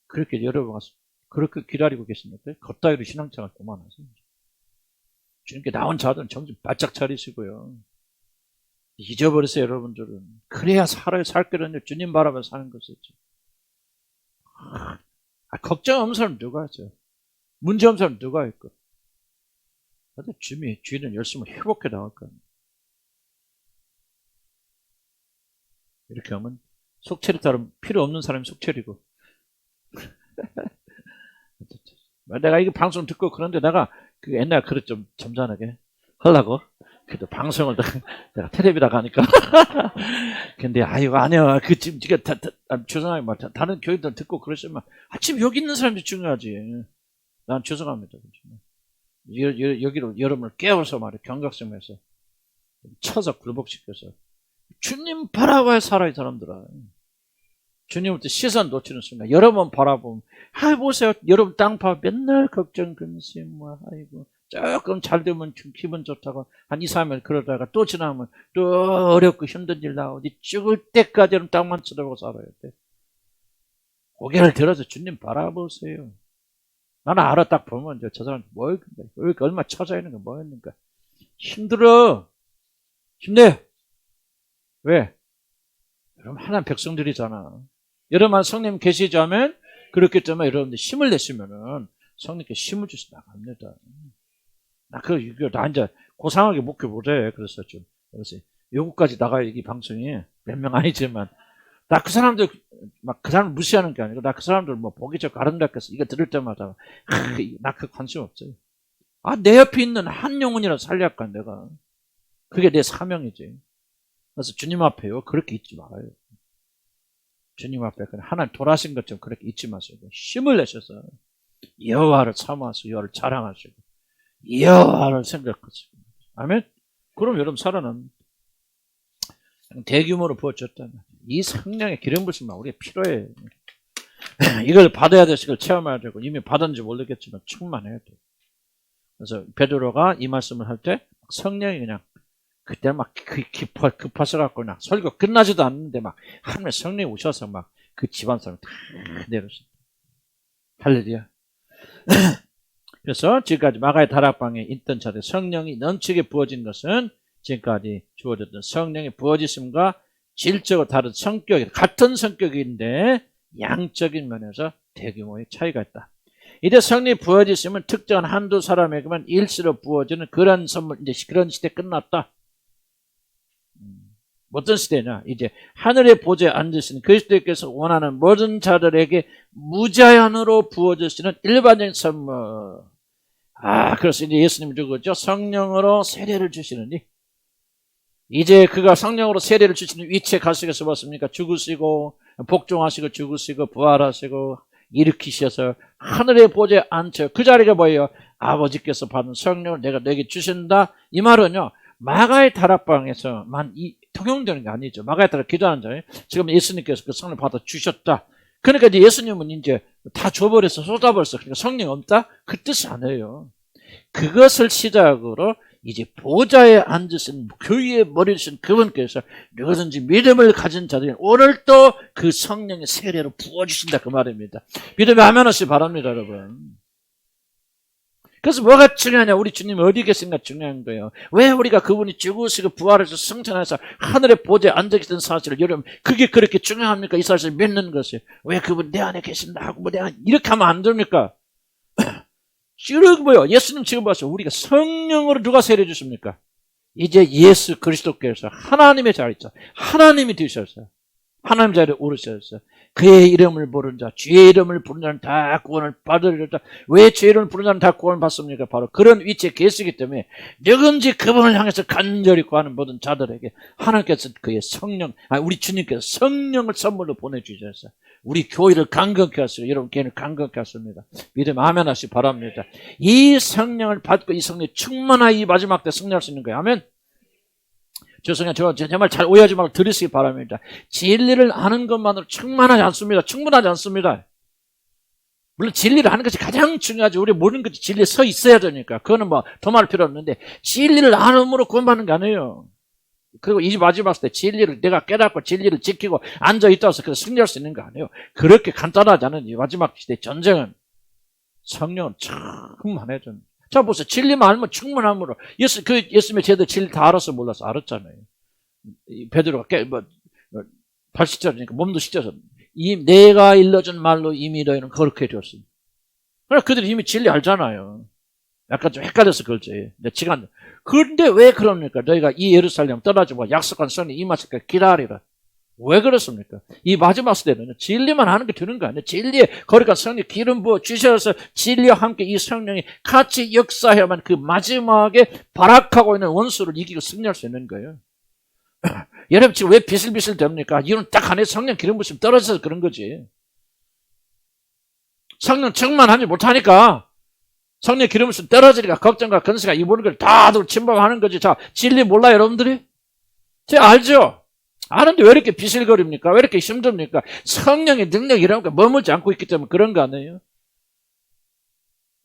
그렇게 여러분 와서, 그렇게 기다리고 계십니까? 겉다위로 신앙생활 그만하세요. 주님께 나온 자들은 정신 바짝 차리시고요. 잊어버리세요, 여러분들은. 그래야 살 거는요, 주님 바라보며 사는 것이죠. 걱정 없는 사람 누가 하죠? 문제 없는 사람 누가 있고? 주인은 열심히 회복해 나갈 거야. 이렇게 하면 속체리 따르면 필요 없는 사람이 속체리고. 내가 이거 방송 듣고 그런데 내가 그 옛날 그릇 좀 점잖하게 하려고. 그래도 방송을 내가 텔레비다 가니까. 근데 아이고 아니야. 그 지금 죄송하게 말 다른 교회들 듣고 그러시면 지금 여기 있는 사람이 중요하지. 난 죄송합니다. 여기로 여러분을 깨워서 말이야. 경각심에서 쳐서 굴복시켜서 주님 바라봐야 살아요, 사람들아. 주님부터 시선 놓치는 순간 여러분 바라보면 보세요. 여러분 땅파 맨날 걱정 근심 아이고 조금 잘 되면 기분 좋다고 한 2, 3일 그러다가 또 지나면 또 어렵고 힘든 일 나오지. 죽을 때까지 여러분 땅만 쳐다보고 살아야 돼. 고개를 들어서 주님 바라보세요. 나는 알아. 딱 보면 저 사람 여기 얼마 처져 있는 거 뭐였는가. 힘들어. 힘내. 왜? 여러분 하나님 백성들이잖아. 여러분 성령 계시자면 그렇기 때문에 여러분들 힘을 내시면은 성령께 힘을 주시 나갑니다. 나 이제 고상하게 목회 못해. 그래서 좀 요거까지 나가야 이 방송이 몇 명 아니지만 나 그 사람들 막 그 사람 무시하는 게 아니고 나 그 사람들 뭐 보기 좋고 아름답겠어. 이거 들을 때마다 나 그 관심 없어요. 내 옆에 있는 한 영혼이라도 살려할까 내가. 그게 내 사명이지. 그래서 주님 앞에요. 그렇게 잊지 말아요. 주님 앞에 하나님 돌아신 것처럼 그렇게 잊지 마시고 힘을 내셔서 여호와를 사모하시고 여호와를 자랑하시고 여호와를 생각하시고. 아멘. 그럼 여러분 살아납니다. 대규모로 부어졌다면 이 성령의 기름 부심만 우리가 필요해. 이걸 받아야 될 것을 체험해야 되고 이미 받았는지 모르겠지만 충만해야 돼. 그래서 베드로가 이 말씀을 할 때 성령이 그냥 그때 막 급하셔 갖고 그냥 설교 끝나지도 않는데 막 하나님의 성령이 오셔서 막 그 집안 사람 다 내렸어. 할렐루야. 그래서 지금까지 마가의 다락방에 있던 자들 성령이 넘치게 부어진 것은 지금까지 주어졌던 성령의 부어지심과 질적으로 다른 성격이 같은 성격인데 양적인 면에서 대규모의 차이가 있다. 이때 성령이 부어지심은 특정한 한두 사람에게만 일시로 부어지는 그런 선물, 이제 그런 시대 끝났다. 어떤 시대냐? 이제 하늘의 보좌에 앉으신 그리스도께서 원하는 모든 자들에게 무제한으로 부어주시는 일반적인 선물. 그래서 이제 예수님이 누구죠? 성령으로 세례를 주시느니 이제 그가 성령으로 세례를 주시는 위치에 가시겠어 봤습니까? 죽으시고 복종하시고 죽으시고 부활하시고 일으키셔서 하늘의 보좌에 앉혀 그 자리가 뭐예요? 아버지께서 받은 성령을 내가 내게 주신다. 이 말은요 마가의 다락방에서만 통용되는 게 아니죠. 마가의 다락 기도하는 자에 지금 예수님께서 그 성령을 받아 주셨다. 그러니까 이제 예수님은 이제 다 줘버려서 쏟아버렸어. 그러니까 성령 없다? 그 뜻이 아니에요. 그것을 시작으로 이제 보좌에 앉으신 교회의 머리를 신 그분께서 누구든지 믿음을 가진 자들이 오늘 또 그 성령의 세례로 부어주신다 그 말입니다. 믿음에 아멘 하시기 바랍니다, 여러분. 그래서 뭐가 중요하냐? 우리 주님 어디 계신가 중요한 거예요. 왜 우리가 그분이 죽으시고 부활해서 승천해서 하늘의 보좌에 앉아 계신 사실을 여러분 그게 그렇게 중요합니까? 이 사실을 믿는 것이 왜 그분 내 안에 계신다 하고 뭐 내가 이렇게 하면 안 됩니까? 지금 뭐요? 예수님 지금 보세요. 우리가 성령으로 누가 세례 주십니까? 이제 예수 그리스도께서 하나님의 자리 있죠. 하나님이 되셨어요. 하나님 자리에 오르셨어요. 그의 이름을 부른 자, 주의 이름을 부른 자는 다 구원을 받으리라. 왜 주의 이름을 부른 자는 다 구원을 받습니까? 바로 그런 위치에 계시기 때문에 누군지 그분을 향해서 간절히 구하는 모든 자들에게 하나님께서 그의 성령, 우리 주님께서 성령을 선물로 보내주셔서 우리 교회를 강건케 하시고 여러분 교회를 강건케 하십니다. 믿음 아멘 하시기 바랍니다. 이 성령을 받고 이 성령이 충만한 이 마지막 때 승리할 수 있는 거예요. 아멘. 죄송해요. 제 말 잘 오해하지 말고 들으시기 바랍니다. 진리를 아는 것만으로 충분하지 않습니다. 충분하지 않습니다. 물론 진리를 아는 것이 가장 중요하죠. 우리 모든 것이 진리에 서 있어야 되니까. 그거는 뭐 더 말할 필요 없는데 진리를 아는으로 구원받는 게 아니에요. 그리고 이 마지막 때 진리를 내가 깨닫고 진리를 지키고 앉아있다 해서 그래서 승리할 수 있는 거 아니에요. 그렇게 간단하지 않은 이 마지막 시대 전쟁은 성령은 충만해져. 자, 보세요. 진리만 알면 충분함으로. 예수님의 제자들 진리 다 알아서 몰라서 알았잖아요. 베드로가 발시자니까 몸도 씻어서 내가 일러준 말로 이미 너희는 거룩해 졌습니다. 그러니까 그들이 이미 진리 알잖아요. 약간 좀 헷갈려서 그렇지. 그런데 왜 그럽니까? 너희가 이 예루살렘 떠나지고 약속한 성이 임하실 까 기다리라. 왜 그렇습니까? 이 마지막 시대는 진리만 하는 게 되는 거 아니에요. 진리에 거룩한 성령 기름 부어 주셔서 진리와 함께 이 성령이 같이 역사해야만 그 마지막에 발악하고 있는 원수를 이기고 승리할 수 있는 거예요. 여러분 지금 왜 비슬비슬 됩니까? 이유는 딱 안에 성령 기름 부으시면 떨어져서 그런 거지. 성령 충만하지 못하니까 성령 기름 부으시면 떨어지니까 걱정과 근세가 이 모든 걸 다 침범하는 거지. 자, 진리 몰라요 여러분들이? 제가 알죠? 아는데 왜 이렇게 비실거립니까? 왜 이렇게 힘듭니까? 성령의 능력이라는 게 머물지 않고 있기 때문에 그런 거 아니에요?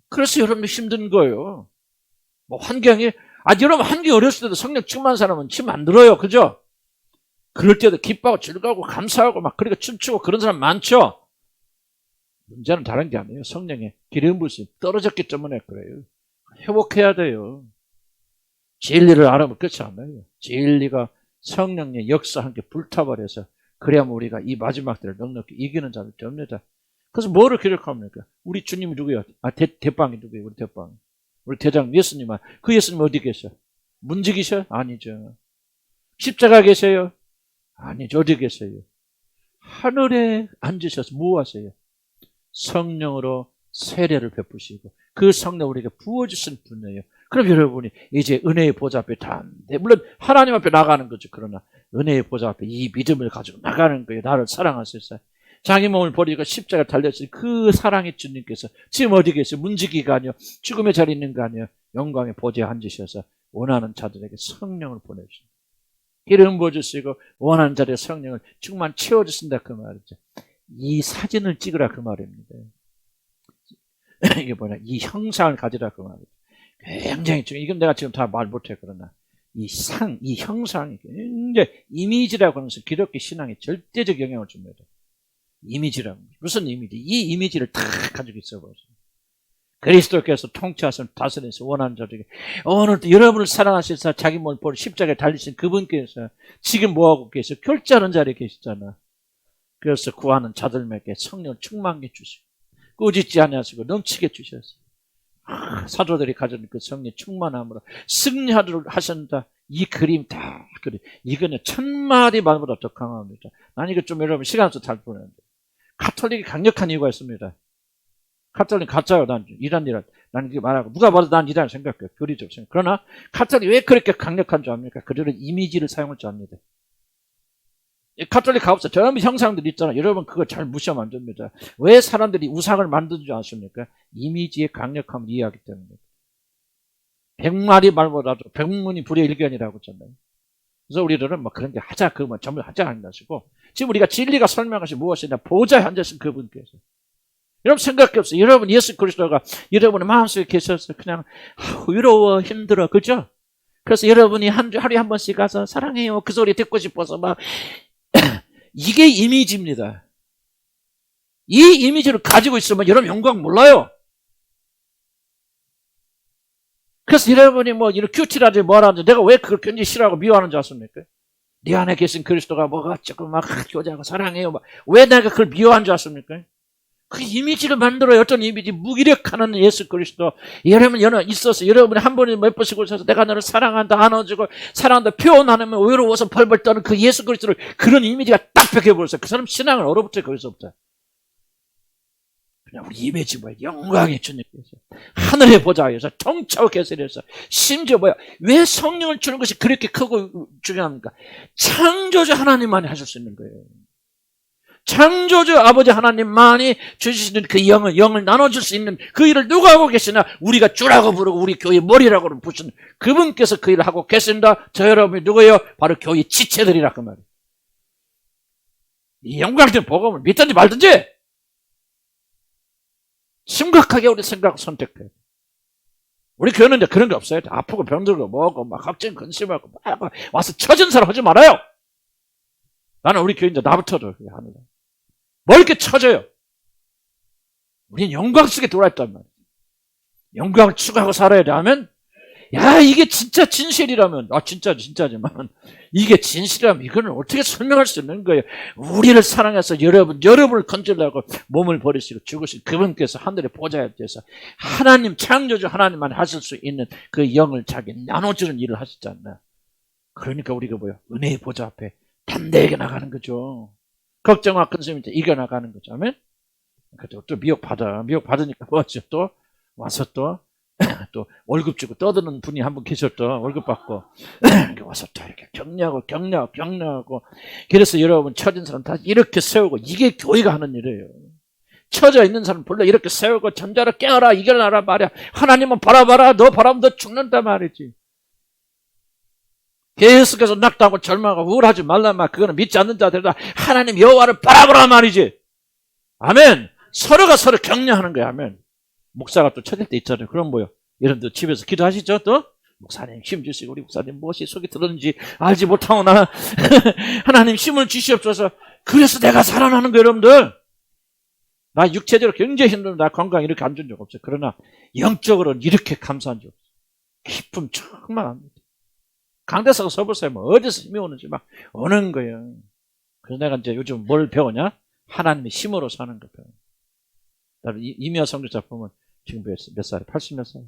그래서 여러분이 힘든 거예요. 뭐 환경이, 여러분 환경이 어렸을 때도 성령 충만한 사람은 힘 안 들어요. 그죠? 그럴 때도 기뻐하고 즐거워하고 감사하고 막 그렇게 춤추고 그런 사람 많죠? 문제는 다른 게 아니에요. 성령의 기름 부으심이 떨어졌기 때문에 그래요. 회복해야 돼요. 진리를 알아보면 끝이 안 나요. 진리가 성령의 역사와 함께 불타버려서 그래야만 우리가 이 마지막 때를 넉넉히 이기는 자들 됩니다. 그래서 뭐를 기록합니까? 우리 주님이 누구예요? 대빵이 누구예요? 우리 대빵. 우리 대장 예수님. 그 예수님 어디 계셔? 문지기셔? 아니죠. 십자가 계세요? 아니죠. 어디 계세요? 하늘에 앉으셔서 뭐 하세요? 성령으로 세례를 베푸시고 그 성령 우리에게 부어주신 분이에요. 그럼 여러분이 이제 은혜의 보좌 앞에 다는데 물론 하나님 앞에 나가는 거죠. 그러나 은혜의 보좌 앞에 이 믿음을 가지고 나가는 거예요. 나를 사랑하셨어요. 자기 몸을 버리고 십자가에 달렸으니 그 사랑의 주님께서 지금 어디 계세요? 문지기가 아니요 죽음의 자리에 있는 거 아니에요. 영광의 보좌에 앉으셔서 원하는 자들에게 성령을 보내주십니다. 기름 부어주시고 원하는 자리에 성령을 충만 채워주신다 그 말이죠. 이 사진을 찍으라 그 말입니다. 이게 뭐냐, 이 형상을 가지라 그 말이죠. 굉장히 중요해. 이건 내가 지금 다 말 못해. 그러나 이 형상이 굉장히 이미지라고 하면서 기독교 신앙에 절대적 영향을 줍니다. 이미지라고. 무슨 이미지? 이 이미지를 다 가지고 있어 보세요. 그리스도께서 통치하신 다스리면서 원하는 자들에게 오늘도 여러분을 사랑하셔서 자기 몸을 버리고 십자가에 달리신 그분께서 지금 뭐하고 계세요? 결제하는 자리에 계시잖아. 그래서 구하는 자들에게 성령을 충만하게 주시고 꾸짖지 아니하시고 넘치게 주셨어요. 사도들이 가진 그 성령 충만함으로 승리하도록 하신다. 이 그림 다 그림. 이거는 1000마디 말보다 더 강합니다. 난 이거 좀 여러분 시간 없어 잘 보내는데 가톨릭이 강력한 이유가 있습니다. 가톨릭 가짜요. 난 이란 난 이게 말하고 누가 봐도 난 이란 생각해요. 교리적 생각. 그러나 가톨릭 왜 그렇게 강력한 줄 압니까? 그들은 이미지를 사용할 줄 압니다. 가톨릭 가봅시다. 전부 형상들 있잖아요. 여러분 그거 잘 무시하면 안 됩니다. 왜 사람들이 우상을 만드는 줄 아십니까? 이미지의 강력함을 이해하기 때문입니다. 100마리 말보다도 100문이 불의 일견이라고 했잖아요. 그래서 우리들은 뭐 그런 게 하자, 그거 전부 하자 하는 것이고, 지금 우리가 진리가 설명하신 무엇이냐, 보좌에 앉으신 그분께서. 여러분 생각해 보세요. 여러분 예수 그리스도가 여러분의 마음속에 계셔서 그냥 위로워 힘들어, 그죠? 그래서 여러분이 하루에 한 번씩 가서 사랑해요 그 소리 듣고 싶어서 막 이게 이미지입니다. 이 이미지를 가지고 있으면 여러분 영광 몰라요. 그래서 여러분이 뭐 이런 큐티라든지 뭐라든지 내가 왜 그걸 굉장히 싫어하고 미워하는 줄 아십니까? 네 안에 계신 그리스도가 뭐가 조금 막 교제하고 사랑해요. 왜 내가 그걸 미워한 줄 아십니까? 그 이미지를 만들어요. 어떤 이미지? 무기력하는 예수 그리스도. 여러분 있어서 여러분이 한 번에 몇 번씩 오셔서 내가 너를 사랑한다, 안아주고 사랑한다 표현 안 하면 외로워서 벌벌 떠는 그 예수 그리스도를 그런 이미지가 딱 벽해버렸어요. 그 사람 신앙을 얼어붙어요. 거기서부터. 그냥 우리 이미지 뭐야? 영광의 주님께서 하늘의 보좌에서 통치하고 계시면서 심지어 뭐야? 왜 성령을 주는 것이 그렇게 크고 중요합니까? 창조주 하나님만이 하실 수 있는 거예요. 창조주 아버지 하나님만이 주시는 그 영을 나눠줄 수 있는 그 일을 누가 하고 계시나? 우리가 주라고 부르고 우리 교회 머리라고 부르신 그분께서 그 일을 하고 계신다. 저 여러분이 누구예요? 바로 교회 지체들이라 그 말이에요. 이 영광된 복음을 믿든지 말든지 심각하게 우리 생각을 선택해요. 우리 교회는 이제 그런 게 없어요. 아프고 병들고 뭐고 막 걱정 근심하고 막 와서 처진 사람 하지 말아요. 나는 우리 교회 이제 나부터도 하는 거예요. 뭐 이렇게 처져요? 우리는 영광 속에 돌아있단 말이에요. 영광을 추구하고 살아야 돼 하면, 야, 이게 진짜 진실이라면, 진짜지만, 이게 진실이라면 이거는 어떻게 설명할 수 있는 거예요? 우리를 사랑해서 여러분을 건지려고 몸을 버리시고 죽으신 그분께서 하늘의 보좌에 대해서 하나님, 창조주 하나님만 하실 수 있는 그 영을 자기 나눠주는 일을 하셨잖아요. 그러니까 우리가 뭐요? 은혜의 보좌 앞에 담대하게 나가는 거죠. 걱정과 근심을 이겨나가는 거죠. 아멘? 또 미혹받으니까 뭐죠? 또 와서 또 월급 주고 떠드는 분이 한 분 계셨죠. 월급 받고 와서 또 이렇게 격려하고 그래서 여러분 처진 사람 다 이렇게 세우고 이게 교회가 하는 일이에요. 처져 있는 사람 불러 이렇게 세우고 잠자라 깨어라 이겨나라 말이야. 하나님은 바라봐라. 너 바라면 너 죽는다 말이지. 계속해서 낙담하고 절망하고 우울하지 말란 말. 그거는 믿지 않는 자들이다. 하나님 여호와를 바라보라 말이지. 아멘. 서로가 서로 격려하는 거야. 아멘. 목사가 또 처질 때 있잖아요. 그럼 뭐요? 여러분들 집에서 기도하시죠? 또? 목사님 힘 주시고 우리 목사님 무엇이 속이 들었는지 알지 못하오나 하나님 힘을 주시옵소서. 그래서 내가 살아나는 거예요. 여러분들. 나 육체적으로 굉장히 힘들어. 나 건강 이렇게 안 준 적 없어요. 그러나 영적으로는 이렇게 감사한 적 없어요. 기쁨 정말 안 됩니다. 강대사가 서보세요. 뭐 어디서 힘이 오는지 막 오는 거예요. 그래서 내가 이제 요즘 뭘 배우냐? 하나님의 힘으로 사는 거 배워요. 이미아 성교사 보면 지금 몇 살이야? 80 몇 살.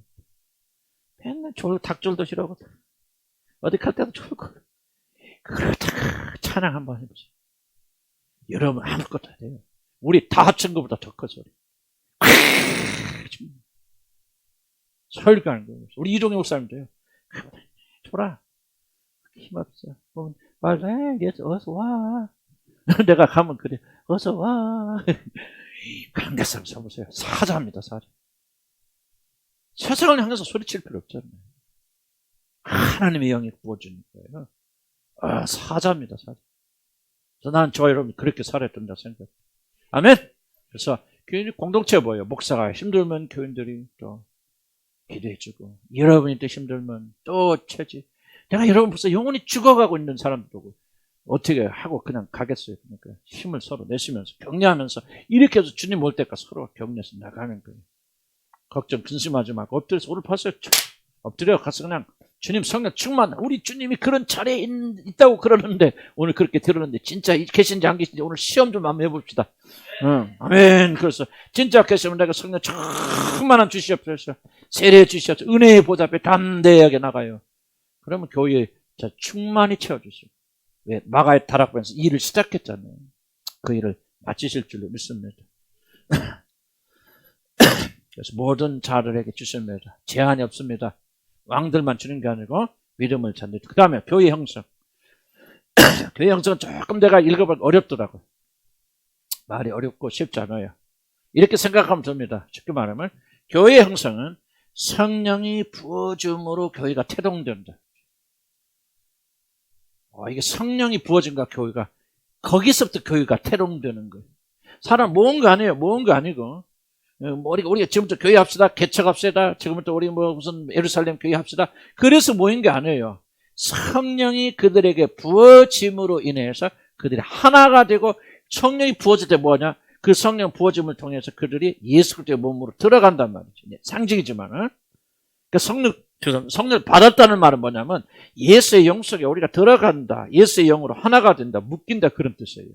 맨날 닭줄도 싫어하거든. 어디 갈 때도 졸고. 그러다가 찬양 한번 해보세요. 여러분 아무것도 안 돼요. 우리 다 합친 것보다 더 커 소리. 설교하는 거예요. 우리 이종희 목사님도요. 졸아. 힘없어. 말해, 어서 와. 내가 가면 그래. 어서 와. 강대상 써보세요. 사자입니다, 사자. 세상을 향해서 소리칠 필요 없잖아요. 하나님의 영이 부어주는 거예요. 사자입니다, 사자. 그래서 나는 저와 여러분이 그렇게 살아야 된다 생각해요. 아멘? 그래서 교인 공동체 뭐예요? 목사가 힘들면 교인들이 또 기도해주고, 여러분이 또 힘들면 또 채지. 내가 여러분 벌써 영혼이 죽어가고 있는 사람들도 어떻게 하고 그냥 가겠어요. 그러니까 힘을 서로 내시면서 격려하면서 이렇게 해서 주님 올 때까지 서로 격려해서 나가는 거예요. 걱정 근심하지 말고 엎드려서 오늘 봤어요. 엎드려 가서 그냥 주님 성령 충만. 우리 주님이 그런 자리에 있다고 그러는데 오늘 그렇게 들었는데 진짜 계신지 안 계신지 오늘 시험 좀 한번 해봅시다. 아멘. 그래서 진짜 계시면 내가 성령 충만한 주시옵소서. 세례 주시옵소서. 은혜의 보좌 앞에 담대하게 나가요. 그러면 교회에 충만히 채워주시고. 왜? 마가의 다락방에서 일을 시작했잖아요. 그 일을 마치실 줄로 믿습니다. 그래서 모든 자들에게 주십니다. 제한이 없습니다. 왕들만 주는 게 아니고 믿음을 찾는. 그 다음에 교회 형성. 교회 형성은 조금 내가 읽어보면 어렵더라고요. 말이 어렵고 쉽지 않아요. 이렇게 생각하면 됩니다. 쉽게 말하면 교회 형성은 성령이 부어줌으로 교회가 태동된다. 이게 성령이 부어진가 교회가 거기서부터 교회가 태동되는 거예요. 사람 모은 거 아니에요. 모은 거 아니고 우리가 지금부터 교회 합시다. 개척합시다. 지금부터 우리 무슨 예루살렘 교회 합시다. 그래서 모인 게 아니에요. 성령이 그들에게 부어짐으로 인해서 그들이 하나가 되고 성령이 부어질 때 뭐냐? 그 성령 부어짐을 통해서 그들이 예수 그리스도의 몸으로 들어간단 말이죠. 상징이지만은 그러니까 성령을 받았다는 말은 뭐냐면 예수의 영 속에 우리가 들어간다. 예수의 영으로 하나가 된다. 묶인다. 그런 뜻이에요.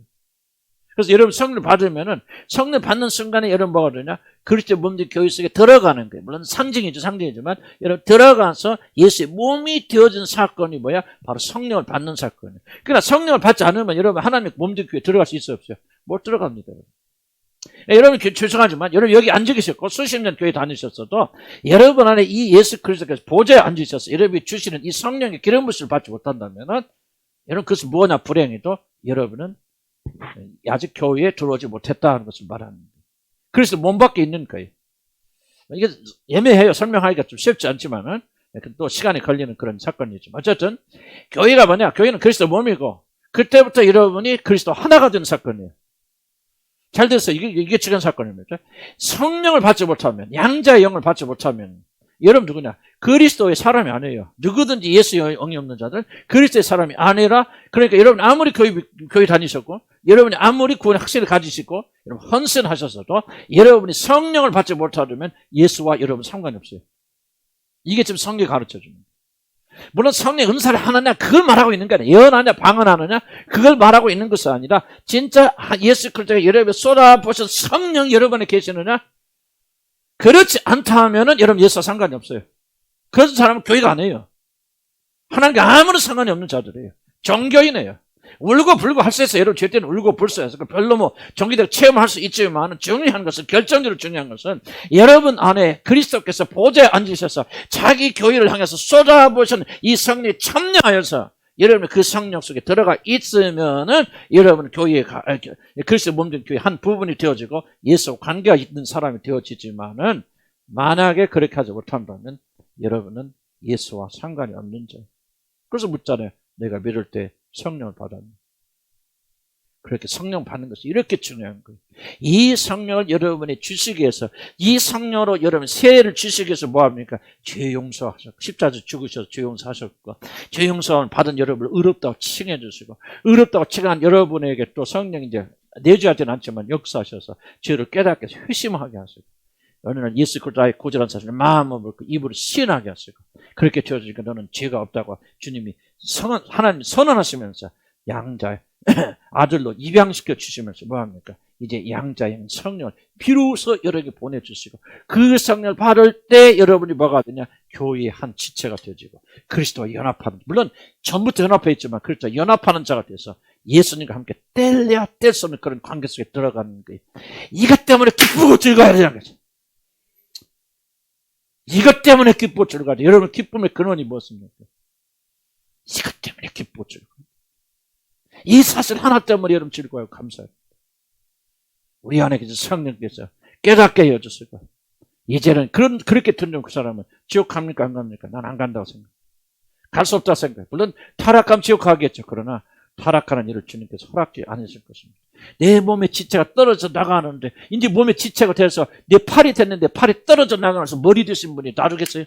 그래서 여러분 성령 받으면은 성령 받는 순간에 여러분 뭐가 되냐? 그리스도의 몸된 교회 속에 들어가는 거예요. 물론 상징이지만 여러분 들어가서 예수의 몸이 되어진 사건이 뭐야? 바로 성령을 받는 사건이에요. 그러나 성령을 받지 않으면 여러분 하나님의 몸된 교회에 들어갈 수 있어요, 없어요? 못 들어갑니다. 여러분 죄송하지만 여러분 여기 앉아 계셨고 수십 년 교회 다니셨어도 여러분 안에 이 예수 그리스도께서 보좌에 앉으셔서 여러분이 주시는 이 성령의 기름 부심을 받지 못한다면은 여러분 그것은 뭐냐 불행해도 여러분은 아직 교회에 들어오지 못했다는 것을 말합니다. 그래서 몸 밖에 있는 거예요. 이게 애매해요. 설명하기가 좀 쉽지 않지만은 또 시간이 걸리는 그런 사건이지만 어쨌든 교회가 뭐냐? 교회는 그리스도 몸이고 그때부터 여러분이 그리스도 하나가 된 사건이에요. 잘 됐어요. 이게 지금 사건입니다. 성령을 받지 못하면 양자의 영을 받지 못하면 여러분 누구냐? 그리스도의 사람이 아니에요. 누구든지 예수의 영이 없는 자들 그리스도의 사람이 아니라 그러니까 여러분 아무리 교회 다니셨고 여러분이 아무리 구원의 확신을 가지시고 여러분 헌신하셨어도 여러분이 성령을 받지 못하면 예수와 여러분 상관이 없어요. 이게 지금 성경이 가르쳐줍니다. 물론 성령 은사를 하느냐 그걸 말하고 있는 게 아니에요. 예언하냐 방언하느냐 그걸 말하고 있는 것이 아니라 진짜 예수 그리스도가 여러분이 쏟아부으신 성령 여러분에 계시느냐 그렇지 않다 하면은 여러분 예수와 상관이 없어요. 그런 사람은 교회가 아니에요. 하나님과 아무런 상관이 없는 자들이에요. 종교인이에요. 울고 불고 할 수 있어요. 여러분 절대는 울고 불 수 있어요. 별로 뭐 종교적 체험할 수 있지만 중요한 것은 결정적으로 중요한 것은 여러분 안에 그리스도께서 보좌에 앉으셔서 자기 교회를 향해서 쏟아부으신 이 성령에 참여하여서 여러분이 그 성령 속에 들어가 있으면은 여러분 교회에 그리스도 몸된 교회 한 부분이 되어지고 예수와 관계가 있는 사람이 되어지지만은 만약에 그렇게 하지 못한다면 여러분은 예수와 상관이 없는 자예요. 그래서 묻잖아요. 내가 믿을 때 성령을 받았니? 그렇게 성령 받는 것이 이렇게 중요한 거예요. 이 성령을 여러분이 주시기 위해서 이 성령으로 여러분 세례를 주시기 위해서 뭐합니까? 죄 용서하셨고 십자가에서 죽으셔서 죄 용서하셨고 죄 용서를 받은 여러분을 의롭다고 칭해 주시고 의롭다고 칭한 여러분에게 또 성령이 이제 내주하지는 않지만 역사하셔서 죄를 깨닫게 해서 회심하게 하시고 어느 날 예수 그리스도의 고절한 사실을 마음으로 먹고 입으로 시인하게 하시고 그렇게 되어지니까 너는 죄가 없다고 주님이 하나님이 선언하시면서 양자의 아들로 입양시켜 주시면서 뭐합니까? 이제 양자의 성령을 비로소 여러분에게 보내주시고 그 성령을 받을 때 여러분이 뭐가 되냐? 교회의 한 지체가 되어지고 그리스도와 연합하는 물론 전부터 연합해 있지만 그리스도와 연합하는 자가 돼서 예수님과 함께 뗄래야 뗄 수 없는 그런 관계 속에 들어가는 거예요. 이것 때문에 기쁘고 즐거워야 되는 거죠. 이것 때문에 기쁘고 즐거워야 돼요. 여러분 기쁨의 근원이 무엇입니까? 이것 때문에 기쁘고 즐거워요. 이 사실 하나 때문에 여러분 즐거워요. 감사해요. 우리 안에 계신 성령께서 깨닫게 해주시고 이제는 그렇게 듣는 그 사람은 지옥 갑니까 안 갑니까? 난 안 간다고 생각해요. 갈 수 없다고 생각해요. 물론 타락하면 지옥 가겠죠. 그러나 타락하는 일을 주님께서 허락지 않으실 것입니다. 내 몸의 지체가 떨어져 나가는데 이제 몸의 지체가 돼서 내 팔이 됐는데 팔이 떨어져 나가면서 머리 되신 분이 놔두겠어요?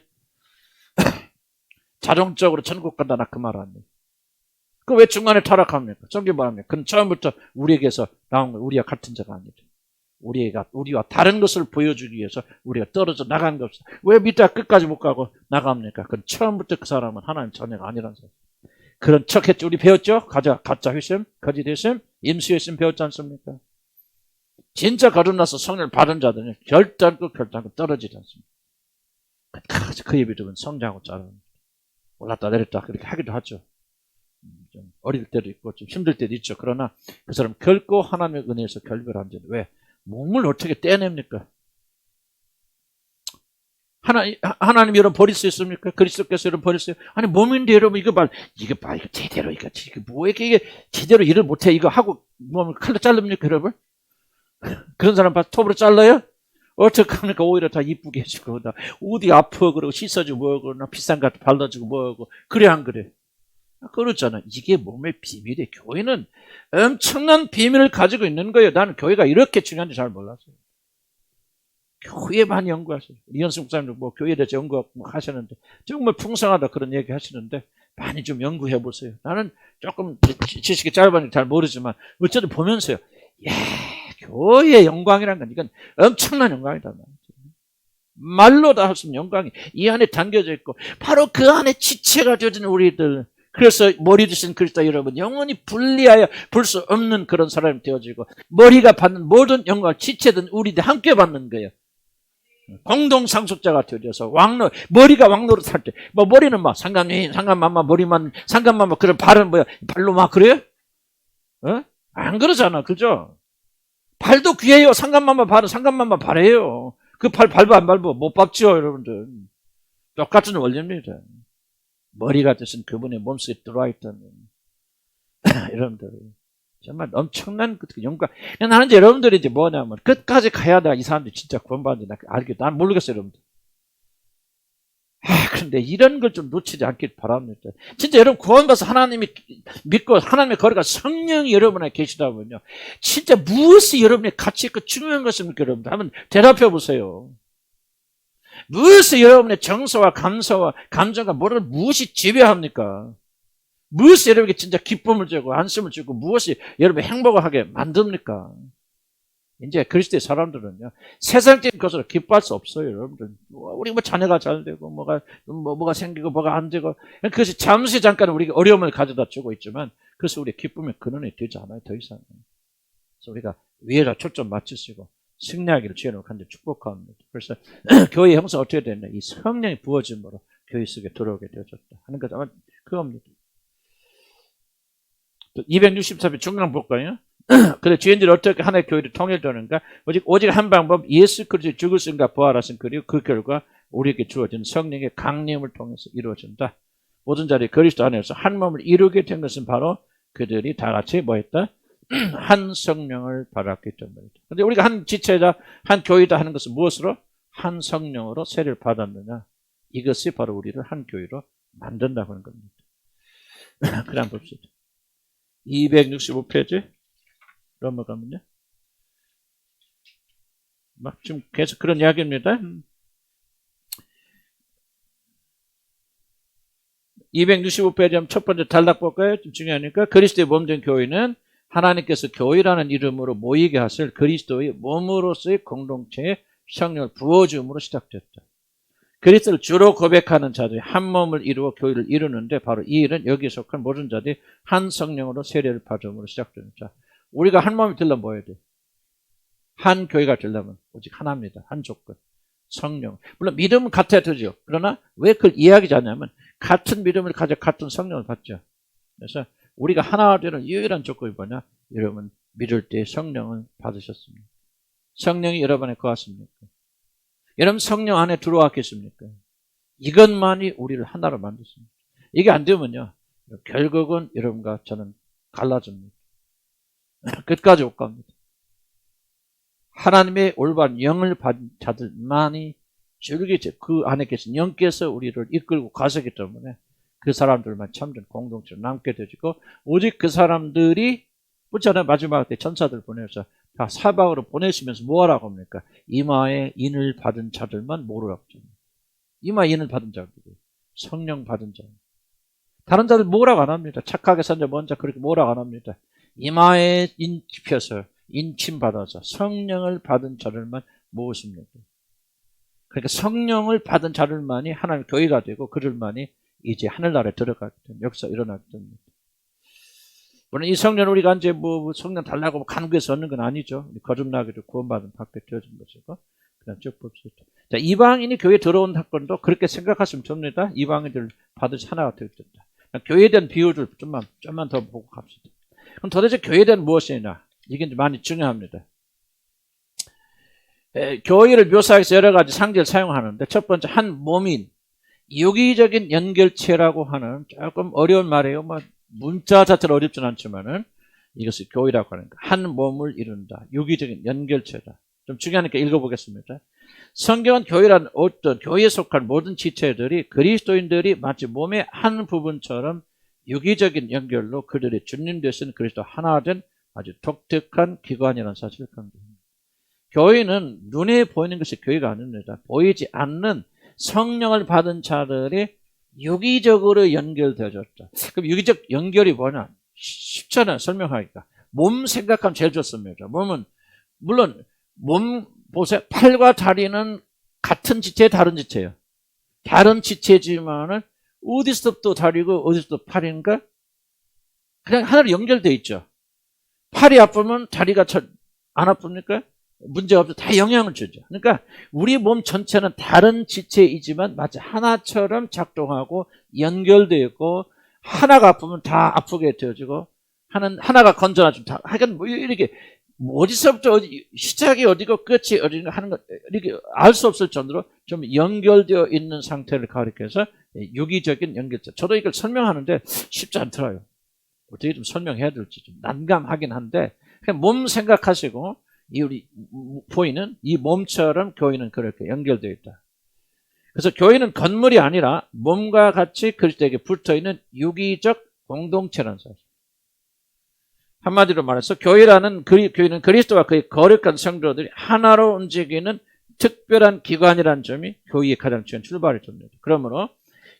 자동적으로 천국 간다 나 그 말 아니에요. 그 왜 중간에 타락합니까? 성경 말합니다. 그건 처음부터 우리에게서 나온 거예요. 우리와 같은 자가 아니죠. 우리와 다른 것을 보여주기 위해서 우리가 떨어져 나간 것 없어요. 왜 밑에 끝까지 못 가고 나갑니까? 그건 처음부터 그 사람은 하나님 자녀가 아니라는 사람. 그런 척 했죠. 우리 배웠죠? 가짜 회심, 거짓 회심, 임시 회심 배웠지 않습니까? 진짜 거듭나서 성령을 받은 자들은 결단코 떨어지지 않습니다. 그 예비 들은 성장하고 자라는 올랐다 내렸다 그렇게 하기도 하죠. 좀 어릴 때도 있고 좀 힘들 때도 있죠. 그러나 그 사람 결코 하나님의 은혜에서 결별한 자는 왜? 몸을 어떻게 떼냅니까? 하나님 여러분 버릴 수 있습니까? 그리스도께서 여러분 버릴 수 있어요? 아니 몸인데 여러분 이거 제대로 이거 뭐 이게 제대로 일을 못해 이거 하고 몸을 칼로 자릅니까 여러분? 그런 사람 봐서 톱으로 잘라요? 어떡합니까? 오히려 다 이쁘게 해주고 어디 아파 그러고 씻어주고 뭐하고 비싼 것 발라주고 뭐하고 그래 안 그래? 그렇잖아. 이게 몸의 비밀이에요. 교회는 엄청난 비밀을 가지고 있는 거예요. 나는 교회가 이렇게 중요한지 잘 몰랐어요. 교회 많이 연구하세요. 이현승 목사님도 뭐 교회에 대해서 연구하시는데 정말 풍성하다 그런 얘기 하시는데 많이 좀 연구해 보세요. 나는 조금 지식이 짧으니까 잘 모르지만 어쨌든 보면서요. 교회의 영광이라는 건 이건 엄청난 영광이다. 말로 다 할 수 없는 영광이 이 안에 담겨져 있고 바로 그 안에 지체가 되어진 우리들 그래서 머리 되신 그리스도 여러분 영원히 분리하여 볼 수 없는 그런 사람이 되어지고 머리가 받는 모든 영광을 지체든 우리들 함께 받는 거예요. 공동 상속자가 되어서 왕노 머리가 왕노릇 할 때 뭐 머리는 막 상감마마 머리만 상감마마 그런 발은 뭐야 발로 막 그래요? 안 그러잖아, 그죠? 발도 귀해요. 상감마마 발은 상감마마 발이에요. 그 발 밟아 안 밟아 못 밟죠, 여러분들. 똑같은 원리입니다. 머리가 되신 그분의 몸속에 들어와 있다는 여러분들 정말 엄청난 그 영광. 나는 이제 여러분들이 이제 뭐냐면 끝까지 가야 내가 이 사람들이 진짜 구원받는지 알겠다. 난 모르겠어요, 여러분들. 그런데 이런 걸 좀 놓치지 않길 바랍니다. 진짜 여러분 구원받아서 하나님이 믿고 하나님의 거리가 성령이 여러분에 계시다 보면요. 진짜 무엇이 여러분의 가치 있고 중요한 것입니까, 여러분들? 한번 대답해 보세요. 무엇이 여러분의 정서와 감서와 감정과 무엇이 지배합니까? 무엇이 여러분에게 진짜 기쁨을 주고 안심을 주고 무엇이 여러분의 행복을 하게 만듭니까? 이제 그리스도의 사람들은요, 세상적인 것으로 기뻐할 수 없어요, 여러분들. 우리 뭐 자녀가 잘 되고, 뭐가 생기고, 뭐가 안 되고, 그것이 잠시 잠깐 우리가 어려움을 가져다 주고 있지만, 그래서 우리의 기쁨의 근원이 되지 않아요, 더 이상. 그래서 우리가 위에다 초점 맞추시고, 승리하기를 주의 이름으로 간절히 축복합니다. 그래서 교회의 형성은 어떻게 됐냐? 이 성령이 부어짐으로 교회 속에 들어오게 되어졌다 하는 것 아마 그겁니다. 263편 중간 볼까요? 그래 죄인들이 어떻게 하나의 교회를 통일되는가? 오직 한 방법, 예수 그리스도의 죽으심과 부활하신 그리고 그 결과 우리에게 주어진 성령의 강림을 통해서 이루어진다. 모든 자리 그리스도 안에서 한 몸을 이루게 된 것은 바로 그들이 다 같이 뭐했다? 한 성령을 받았기 때문이다. 그런데 우리가 한 지체다, 한 교회다 하는 것은 무엇으로? 한 성령으로 세례를 받았느냐? 이것이 바로 우리를 한 교회로 만든다고 하는 겁니다. 그래 한번 봅시다. 265페이지 넘어가면요. 막 지금 계속 그런 이야기입니다. 265페이지 첫 번째 단락 볼까요? 좀 중요하니까 그리스도의 몸된 교회는 하나님께서 교회라는 이름으로 모이게 하실 그리스도의 몸으로서의 공동체에 성령을 부어줌으로 시작됐다. 그리스도를 주로 고백하는 자들이 한 몸을 이루어 교회를 이루는데 바로 이 일은 여기에 속한 모든 자들이 한 성령으로 세례를 받음으로 시작되는 자. 우리가 한 몸이 되려면 뭐 해야 돼? 한 교회가 되려면 오직 하나입니다. 한 조건. 성령. 물론 믿음은 같아야 되죠. 그러나 왜 그걸 이야기하지 않냐면 같은 믿음을 가져 같은 성령을 받죠. 그래서 우리가 하나 되는 유일한 조건이 뭐냐? 여러분 믿을 때 성령을 받으셨습니다. 성령이 여러분 안에 거하십니까? 여러분 성령 안에 들어왔겠습니까? 이것만이 우리를 하나로 만드십니다. 이게 안 되면요. 결국은 여러분과 저는 갈라집니다. 끝까지 못 갑니다. 하나님의 올바른 영을 받은 자들만이 줄기죠. 그 안에 계신 영께서 우리를 이끌고 가시기 때문에 그 사람들만 참된 공동체로 남게 되지고 오직 그 사람들이 그렇잖아요. 마지막 때 천사들 보내서 다 사방으로 보내시면서 뭐하라고 합니까? 이마에 인을 받은 자들만 모르라고 합니다. 이마에 인을 받은 자들, 성령 받은 자. 다른 자들 뭐라고 안 합니다. 착하게 산 자, 먼저 그렇게 뭐라고 안 합니다. 이마에 인 짚혀서 인침 받아서 성령을 받은 자들만 모으십니다. 그러니까 성령을 받은 자들만이 하나님 교회가 되고 그들만이 이제 하늘나라에 들어가게 되는 역사 일어나게 됩니다. 물론 이 성령 우리가 이제 뭐 성령 달라고 간구해서 얻는 건 아니죠. 거듭나기도 구원받은 받게 되어진 것이고. 그냥 쭉 봅시다. 자, 이방인이 교회에 들어온 사건도 그렇게 생각하시면 됩니다. 이방인들 받으시 하나가 되었다. 교회에 대한 비유를 좀만 더 보고 갑시다. 그럼 도대체 교회에 대한 무엇이냐? 이게 많이 중요합니다. 교회를 묘사하기 위해서 여러 가지 상징을 사용하는데 첫 번째 한 몸인 유기적인 연결체라고 하는 조금 어려운 말이에요. 뭐 문자 자체는 어렵진 않지만은 이것을 교회라고 하는 거. 한 몸을 이룬다. 유기적인 연결체다. 좀 중요하니까 읽어보겠습니다. 성경은 교회란 어떤 교회에 속한 모든 지체들이 그리스도인들이 마치 몸의 한 부분처럼 유기적인 연결로 그들의 주님 되신 그리스도 하나 된 아주 독특한 기관이라는 사실을 강조합니다. 교회는 눈에 보이는 것이 교회가 아닙니다. 보이지 않는 성령을 받은 자들이 유기적으로 연결되어졌다. 그럼 유기적 연결이 뭐냐? 쉽잖아요. 설명하기가. 몸 생각하면 제일 좋습니다. 몸은 물론 몸 보세요. 팔과 다리는 같은 지체 다른 지체예요. 다른 지체지만은 어디서부터 다리고 어디서부터 팔인가? 그냥 하나로 연결되어 있죠. 팔이 아프면 다리가 안 아픕니까? 문제가 없죠. 다 영향을 주죠. 그러니까 우리 몸 전체는 다른 지체이지만 마치 하나처럼 작동하고 연결되어 있고, 하나가 아프면 다 아프게 되어지고, 하나가 건전하면 다, 하여간 뭐 이렇게 어디서부터 시작이 어디고 끝이 어디인가 하는 것, 이렇게 알 수 없을 정도로 좀 연결되어 있는 상태를 가리켜서 유기적인 연결체. 저도 이걸 설명하는데 쉽지 않더라고요. 어떻게 좀 설명해야 될지 좀 난감하긴 한데, 그냥 몸 생각하시고, 이 우리 보이는 이 몸처럼 교회는 그렇게 연결되어 있다. 그래서 교회는 건물이 아니라 몸과 같이 그리스도에게 붙어있는 유기적 공동체라는 사실. 한마디로 말해서 교회는 그리스도와 그의 거룩한 성도들이 하나로 움직이는 특별한 기관이라는 점이 교회의 가장 중요한 출발의 점입니다. 그러므로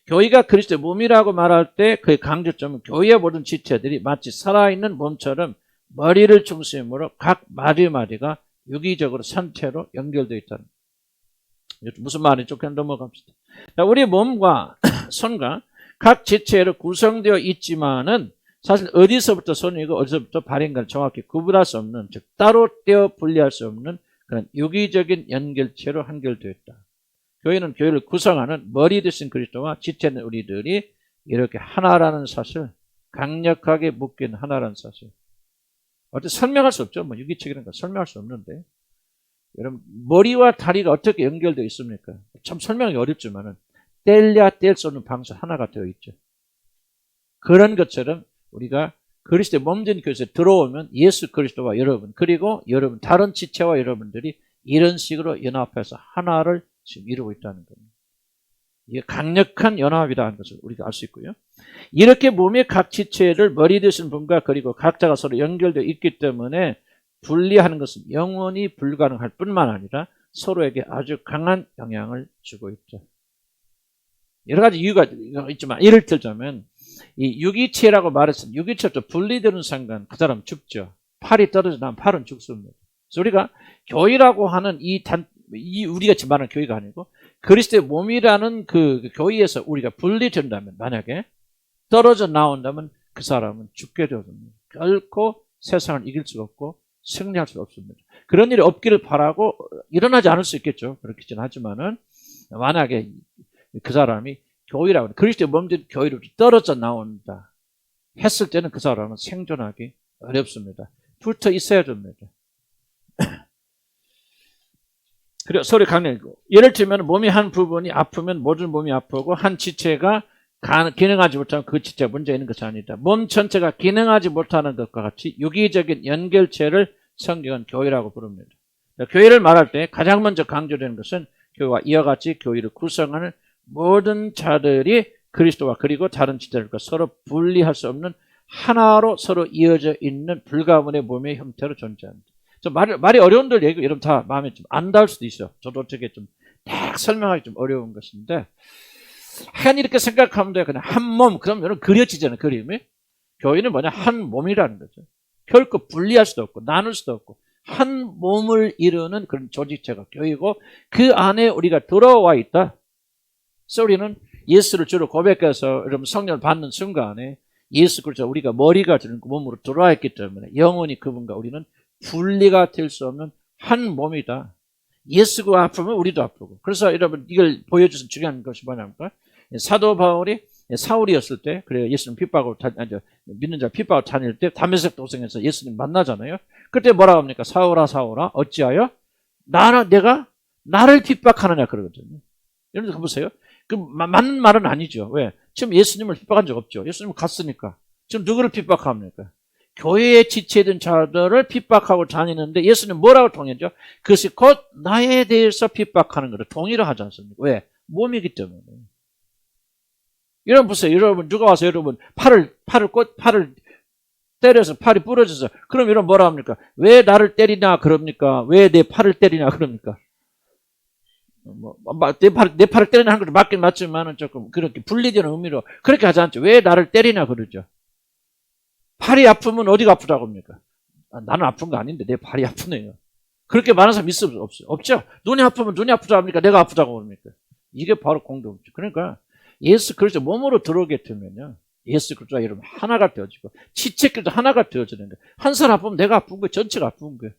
교회가 그리스도의 몸이라고 말할 때 그의 강조점은 교회의 모든 지체들이 마치 살아있는 몸처럼 머리를 중심으로 각 마디마디가 유기적으로 산태로 연결되어 있다는 거예요. 무슨 말인지 그냥 넘어갑시다. 우리 몸과 손과 각 지체로 구성되어 있지만은 사실 어디서부터 손이고 어디서부터 발인가를 정확히 구분할 수 없는, 즉 따로 떼어 분리할 수 없는 그런 유기적인 연결체로 한결되어 있다. 교회는 교회를 구성하는 머리 되신 그리스도와 지체는 우리들이 이렇게 하나라는 사실, 강력하게 묶인 하나라는 사실. 어떻게 설명할 수 없죠. 뭐 유기체라는 거 설명할 수 없는데, 여러분 머리와 다리가 어떻게 연결되어 있습니까? 참 설명이 어렵지만은 뗄래야 뗄 수 없는 방식 하나가 되어 있죠. 그런 것처럼 우리가 그리스도의 몸된 교회에 들어오면 예수 그리스도와 여러분, 그리고 여러분 다른 지체와 여러분들이 이런 식으로 연합해서 하나를 지금 이루고 있다는 겁니다. 이게 강력한 연합이라는 것을 우리가 알 수 있고요. 이렇게 몸의 각 지체를 머리 되신 분과 그리고 각자가 서로 연결되어 있기 때문에 분리하는 것은 영원히 불가능할 뿐만 아니라 서로에게 아주 강한 영향을 주고 있죠. 여러 가지 이유가 있지만 예를 들자면 이 유기체라고 말했으면 유기체부터 분리되는 순간 그 사람 죽죠. 팔이 떨어져 나면 팔은 죽습니다. 그래서 우리가 교회라고 하는 우리가 지금 말하는 교회가 아니고 그리스도의 몸이라는 그 교회에서 우리가 분리된다면, 만약에 떨어져 나온다면 그 사람은 죽게 되거든요. 결코 세상을 이길 수가 없고 승리할 수 없습니다. 그런 일이 없기를 바라고, 일어나지 않을 수 있겠죠. 그렇긴 하지만은 만약에 그 사람이 교회라고 그리스도의 몸된 교회로 떨어져 나온다 했을 때는 그 사람은 생존하기 어렵습니다. 붙어 있어야 됩니다. 그리고 서로 강력이고, 예를 들면 몸이 한 부분이 아프면 모든 몸이 아프고 한 지체가 기능하지 못하면 그 지체가 문제 있는 것이 아니다. 몸 전체가 기능하지 못하는 것과 같이 유기적인 연결체를 성경은 교회라고 부릅니다. 교회를 말할 때 가장 먼저 강조되는 것은 교회와 이와 같이 교회를 구성하는 모든 자들이 그리스도와 그리고 다른 지체들과 서로 분리할 수 없는 하나로 서로 이어져 있는 불가분의 몸의 형태로 존재합니다. 말이 어려운들 얘기, 여러분 다 마음에 좀 안 닿을 수도 있어요. 저도 어떻게 좀 딱 설명하기 좀 어려운 것인데, 하여간 이렇게 생각하면 돼요. 그냥 한 몸, 그럼 여러분 그려지잖아요, 그림이. 교회는 뭐냐, 한 몸이라는 거죠. 결코 분리할 수도 없고 나눌 수도 없고 한 몸을 이루는 그런 조직체가 교회고, 그 안에 우리가 들어와 있다. 그래서 우리는 예수를 주로 고백해서 여러분 성령을 받는 순간에 예수 그리스도 우리가 머리가 되는 그 몸으로 들어와 있기 때문에 영원히 그분과 우리는 분리가 될 수 없는 한 몸이다. 예수가 아프면 우리도 아프고. 그래서 여러분 이걸 보여주신 중요한 것이 뭐냐면, 사도 바울이 사울이었을 때, 그래 예수님 핍박하고 믿는 자 핍박하고 다닐 때 다메섹 도성에서 예수님 만나잖아요. 그때 뭐라고 합니까? 사울아 사울아 어찌하여 내가 나를 핍박하느냐 그러거든요. 여러분 보세요. 그 맞는 말은 아니죠. 왜? 지금 예수님을 핍박한 적 없죠. 예수님 갔으니까. 지금 누구를 핍박합니까? 교회에 지체된 자들을 핍박하고 다니는데 예수님 뭐라고 통했죠? 그것이 곧 나에 대해서 핍박하는 것을 동의를 하지 않습니까? 왜? 몸이기 때문에. 여러분 보세요. 여러분 누가 와서 여러분 팔을 때려서 팔이 부러져서, 그럼 여러분 뭐라 합니까? 왜 나를 때리냐 그럽니까? 왜 내 팔을 때리냐 그럽니까? 내 팔을 때리냐 하는 것도 맞긴 맞지만은 조금 그렇게 분리되는 의미로 그렇게 하지 않죠. 왜 나를 때리냐 그러죠. 팔이 아프면 어디가 아프다고 합니까? 나는 아픈 거 아닌데 내 팔이 아프네요. 그렇게 말하는 사람 있을 수 없어요. 없죠. 눈이 아프면 눈이 아프다고 합니까? 내가 아프다고 합니까? 이게 바로 공동체. 그러니까 예수 그리스도 몸으로 들어오게 되면요. 예수 그리스도와 여러분 하나가 되어지고 지체 그리스도 하나가 되어지는 거예요. 한 사람 아프면 내가 아픈 거예요. 전체가 아픈 거예요.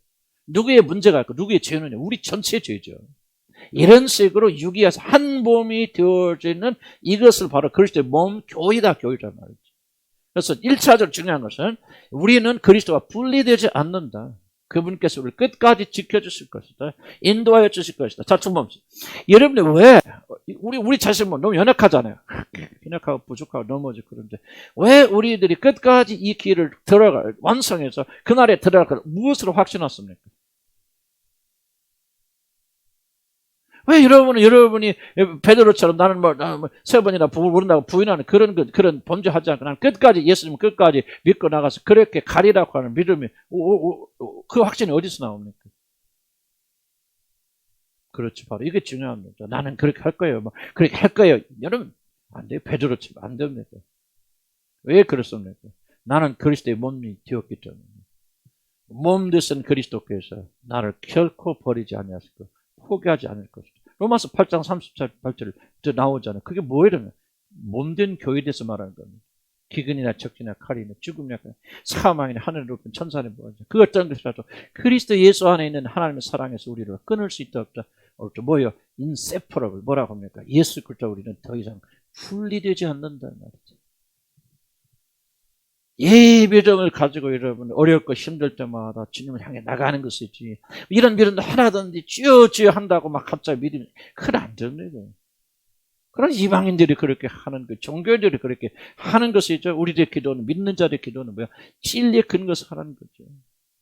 누구의 문제가 있고 누구의 죄는 우리 전체의 죄죠. 이런 식으로 유기에서 한 몸이 되어지는 이것을 바로 그리스도의 몸, 교회다, 교회란 말이죠. 그래서 1차적으로 중요한 것은 우리는 그리스도와 분리되지 않는다. 그분께서 우리를 끝까지 지켜주실 것이다. 인도하여 주실 것이다. 자, 두 번째. 여러분이 왜, 우리 자신 너무 연약하잖아요. 연약하고 부족하고 넘어지고 그런데 왜 우리들이 끝까지 이 길을 완성해서 그날에 들어갈 무엇으로 확신했습니까? 왜 여러분이 베드로처럼 나는 세 번이나 부른다고 부인하는 그런 범죄하지 않고 나는 끝까지 예수님 끝까지 믿고 나가서 그렇게 가리라고 하는 믿음이 그 확신이 어디서 나옵니까? 그렇지, 바로 이게 중요합니다. 나는 그렇게 할 거예요. 그렇게 할 거예요. 여러분 안 돼요. 베드로처럼 안 됩니다. 왜 그렇습니까? 나는 그리스도의 몸이 되었기 때문에 몸 되신 그리스도께서 나를 결코 버리지 아니하실 것. 포기하지 않을 것이다. 로마서 8장 38절 나오잖아요. 그게 뭐예요? 몸된 교회에 대해서 말하는 겁니다. 기근이나 적기나 칼이나 죽음이나 사망이나 하늘에 높은 천사는 뭐죠? 그 어떤 것이라도 그리스도 예수 안에 있는 하나님의 사랑에서 우리를 끊을 수 있다 없다. 뭐예요? inseparable 뭐라고 합니까? 예수 그리스도 우리는 더 이상 분리되지 않는다는 말이죠. 이 믿음을 가지고 여러분 어렵고 힘들 때마다 주님을 향해 나가는 것이지 이런 믿음도 하나든지 주여 한다고 막 갑자기 믿음이 그건 안 됩니다. 그런 이방인들이 그렇게 하는 거 종교인들이 그렇게 하는 것이죠. 우리들의 기도는 믿는 자들의 기도는 뭐야? 진리에 근거해서 하는 거죠.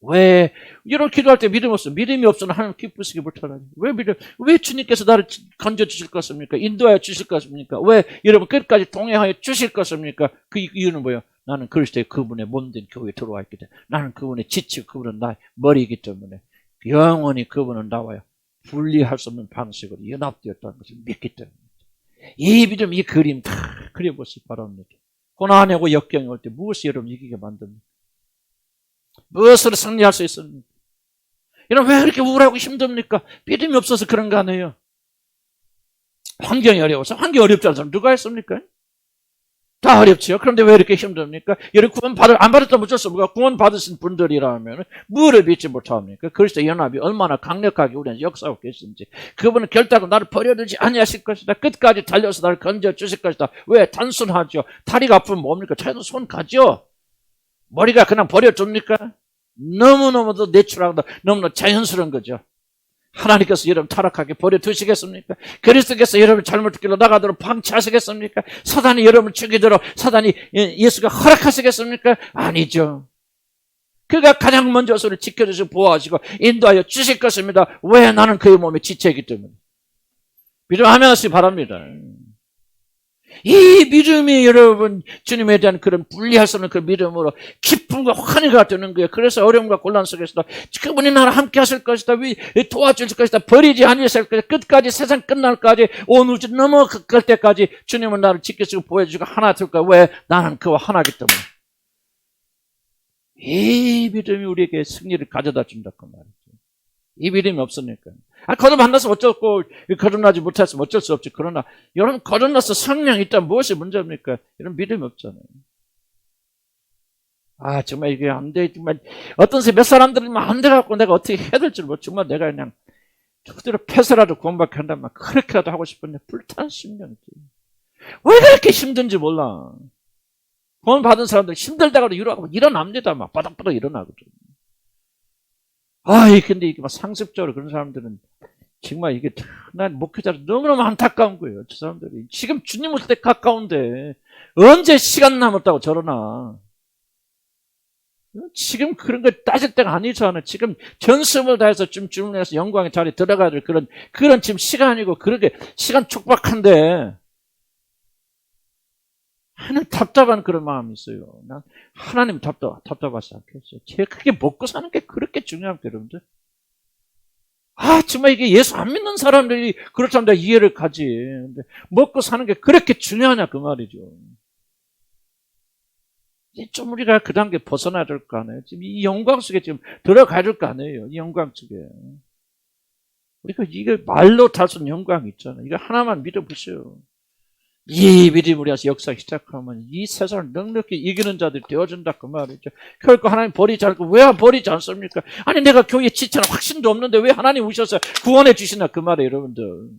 왜 이런 기도할 때 믿음 없어? 믿음이 없으면 하나님 기쁘시게 못하나요? 왜 주님께서 나를 건져 주실 것입니까? 인도하여 주실 것입니까? 왜 여러분 끝까지 동행하여 주실 것입니까? 그 이유는 뭐예요? 나는 그리스도의 그분의 몸된 교회에 들어와 있기 때문에 나는 그분의 지치고 그분은 나의 머리이기 때문에 영원히 그분은 나와요. 분리할 수 없는 방식으로 연합되었다는 것을 믿기 때문에 이 믿음, 이 그림 다 그려보시기 바랍니다. 고난하고 역경이 올 때 무엇이 여러분 이기게 만듭니까? 무엇으로 승리할 수 있습니까? 여러분 왜 그렇게 우울하고 힘듭니까? 믿음이 없어서 그런 거 아니에요. 환경이 어려워서 환경이 어렵지 않은 사람 누가 했습니까? 다 어렵지요. 그런데 왜 이렇게 힘듭니까? 여러분 구원 안 받았다면 어쩔 수 없고 구원 받으신 분들이라면 무엇을 믿지 못합니까? 그리스도 연합이 얼마나 강력하게 우리는 역사하고 계신지 그분은 결단하고 나를 버려두지 아니하실 것이다. 끝까지 달려서 나를 건져 주실 것이다. 왜? 단순하죠. 다리가 아프면 뭡니까? 차에서 손 가죠. 머리가 그냥 버려줍니까? 너무너무도 내추럴하고 너무나 자연스러운 거죠. 하나님께서 여러분 타락하게 버려두시겠습니까? 그리스도께서 여러분 잘못된 길로 나가도록 방치하시겠습니까? 사단이 여러분을 죽이도록 사단이 예수가 허락하시겠습니까? 아니죠. 그가 가장 먼저 우리를 지켜주시고 보호하시고 인도하여 주실 것입니다. 왜? 나는 그의 몸에 지체이기 때문에. 믿음하면 하시기 바랍니다. 이 믿음이 여러분 주님에 대한 그런 분리할 수 없는 그 믿음으로 기쁨과 환희가 되는 거예요. 그래서 어려움과 곤란 속에서도 그분이 나를 함께 하실 것이다. 도와주실 것이다. 버리지 아니하실 것이다. 끝까지 세상 끝날까지 온 우주 넘어갈 때까지 주님은 나를 지켜주고 보여주고 하나 될 거야. 왜? 나는 그와 하나이기 때문에. 이 믿음이 우리에게 승리를 가져다 준다 그 말이죠. 이 믿음이 없으니까. 거듭 만나서 어쩌고 거듭나지 못했으면 어쩔 수 없지. 그러나 여러분 거듭나서 성령이 있다면 무엇이 문제입니까? 이런 믿음이 없잖아요. 정말 이게 안 돼. 정말 어떤 몇 사람들은 안 돼갖고 내가 어떻게 해야 될지 모르고 정말 내가 그냥 그대로 패서라도 구원받게 한다면 그렇게라도 하고 싶은데 불타는 심령이지. 왜 그렇게 힘든지 몰라. 구원 받은 사람들 힘들다가도 일어납니다. 막 바닥바닥 일어나거든. 근데 이게 막 상습적으로 그런 사람들은 정말 이게 난 목회자로 너무너무 안타까운 거예요. 저 사람들이 지금 주님 올 때 가까운데 언제 시간 남았다고 저러나. 지금 그런 걸 따질 때가 아니잖아요. 지금 전심을 다해서 좀 주님에서 영광의 자리에 들어가야 될 그런 지금 시간이고 그렇게 시간 촉박한데 하는 답답한 그런 마음이 있어요. 난 하나님 답답하지 않겠어요. 제가 그게 먹고 사는 게 그렇게 중요합니다, 여러분들. 정말 이게 예수 안 믿는 사람들이 그렇다면 내가 이해를 가지. 근데 먹고 사는 게 그렇게 중요하냐, 그 말이죠. 이제 좀 우리가 그 단계 벗어나야 될 거 아니에요. 지금 이 영광 속에 지금 들어가야 될 거 아니에요. 이 영광 속에. 우리가 이게 말로 다 쓴 영광이 있잖아요. 이거 하나만 믿어보세요. 이 믿음으로 해서 역사 시작하면 이 세상을 넉넉히 이기는 자들이 되어준다 그 말이죠. 결국 하나님 버리지 않고 왜 버리지 않습니까? 아니 내가 교회에 지체나 확신도 없는데 왜 하나님 오셔서 구원해 주시나 그 말이에요 여러분들.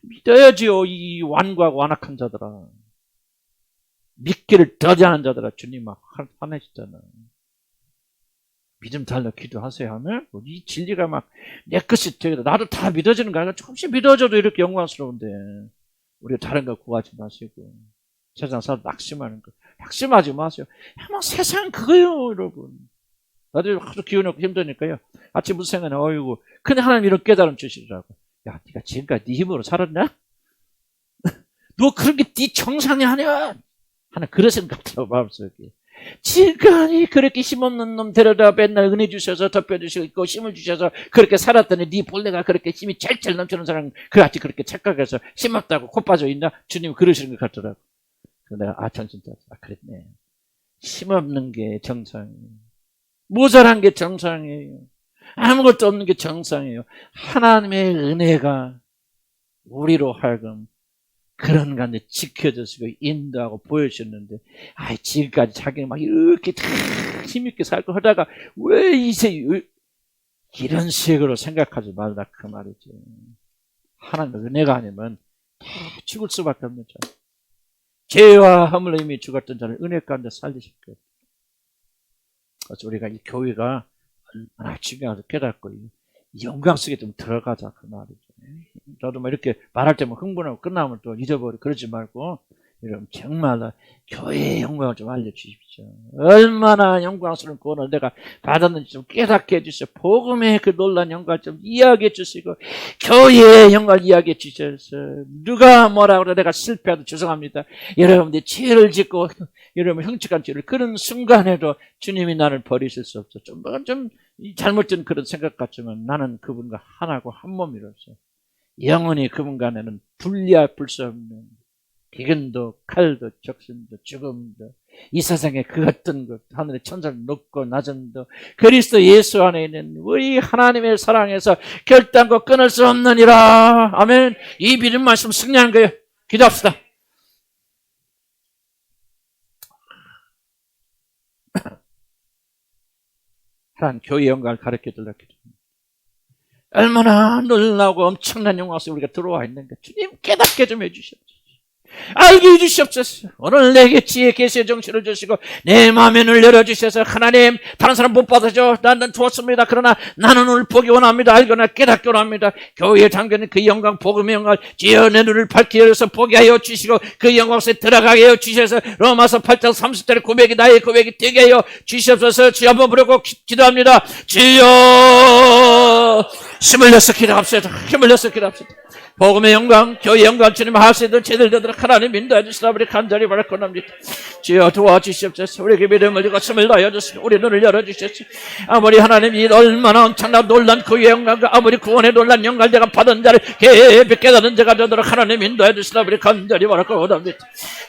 믿어야지요 이 완고하고 완악한 자들아. 믿기를 더디하는 자들아 주님 막 화내시잖아. 믿음 달라 기도하세요 하면 이 진리가 막 내 것이 되겠다. 나도 다 믿어지는 거 아니라 조금씩 믿어져도 이렇게 영광스러운데 우리가 다른 거 구하지 마시고 세상 사람 낙심하는 거 낙심하지 마세요. 막 세상 그거요 여러분. 나도 하도 기운이 없고 힘드니까요. 아침 무슨 생각나 어이구 근데 하나님 이런 깨달음 주시더라고. 야 네가 지금까지 네 힘으로 살았냐? 너 그런 게 네 정상이 아니야. 하나 그런 생각 들어 마음속에. 지금까지 그렇게 힘없는 놈 데려다 맨날 은혜 주셔서 덮여주시고 힘을 주셔서 그렇게 살았더니 네 본래가 그렇게 힘이 찰찰 넘치는 사람 그같이 그렇게 착각해서 힘없다고 코 빠져 있나? 주님 그러시는 것 같더라고. 그래서 내가 정신 차렸어. 그랬네. 힘없는 게 정상이에요. 모자란 게 정상이에요. 아무것도 없는 게 정상이에요. 하나님의 은혜가 우리로 하여금 그런 가운데 지켜주시고 인도하고 보여주셨는데 지금까지 자기는 막 이렇게 힘있게 살고 하다가 왜 이제 이런 식으로 생각하지 말라 그 말이죠. 하나님의 은혜가 아니면 다 죽을 수밖에 없는 자. 죄와 허물로 이미 죽었던 자를 은혜 가운데 살리실 거예요. 그래서 우리가 이 교회가 얼마나 중요하다고 깨닫고 영광 속에 좀 들어가자 그 말이죠. 저도 뭐 이렇게 말할 때만 흥분하고 끝나면 또 잊어버리고 그러지 말고 여러분 정말 교회의 영광을 좀 알려주십시오. 얼마나 영광스러운 구원을 내가 받았는지 좀 깨닫게 해주시오. 복음의 그 놀라운 영광을 좀 이야기해 주시고 교회의 영광을 이야기해 주셔서 누가 뭐라 그래 내가 실패해도 죄송합니다. 여러분들이 죄를 짓고 여러분 형측한 죄를 그런 순간에도 주님이 나를 버리실 수 없어. 좀 잘못된 그런 생각 같지만 나는 그분과 하나고 한 몸이로서 영원히 그분 간에는 분리할 수 없는 기근도 칼도 적신도 죽음도 이 세상에 그 어떤 것 하늘의 천사를 높고 낮음도 그리스도 예수 안에 있는 우리 하나님의 사랑에서 결단코 끊을 수 없느니라. 아멘. 이 믿음 말씀 승리하는 거예요. 기도합시다. 하나님 교회 영광을 가르쳐달라고 기도합니다. 얼마나 놀라고 엄청난 영광 속에 우리가 들어와 있는가. 주님 깨닫게 좀 해주시옵소서. 알게 해주시옵소서. 오늘 내게 지혜 계시의 정신을 주시고 내 마음의 눈을 열어주셔서 하나님 다른 사람 못 받아줘. 나는 좋았습니다. 그러나 나는 오늘 보기 원합니다. 알거나 깨닫기 원합니다. 교회에 담겨있는 그 영광 복음의 영광 지어 내 눈을 밝게 열어서 보게 하여 주시고 그 영광 속에 들어가게 하여 주셔서 로마서 8장 30절의 고백이 나의 고백이 되게 하여 주시옵소서. 주여 한번 부르고 기도합니다. 주여 힘을 내서 기도합시다. 힘을 내서 기도합시다. 복음의 영광, 교회의 영광 주님 하시던 제들되도록 하나님 인도해 주시라. 우리 간절히 바라옵나이다. 주여 도와주시옵소서. 우리에게 믿음을 주고 힘을 다하여 주시고 우리 눈을 열어주셨지. 아무리 하나님이 얼마나 엄청난 놀란 그 영광과 아무리 구원의 놀란 영광을 내가 받은 자를 깊이 깨닫는 자가 되도록 하나님 인도해 주시라. 우리 간절히 바라옵나이다.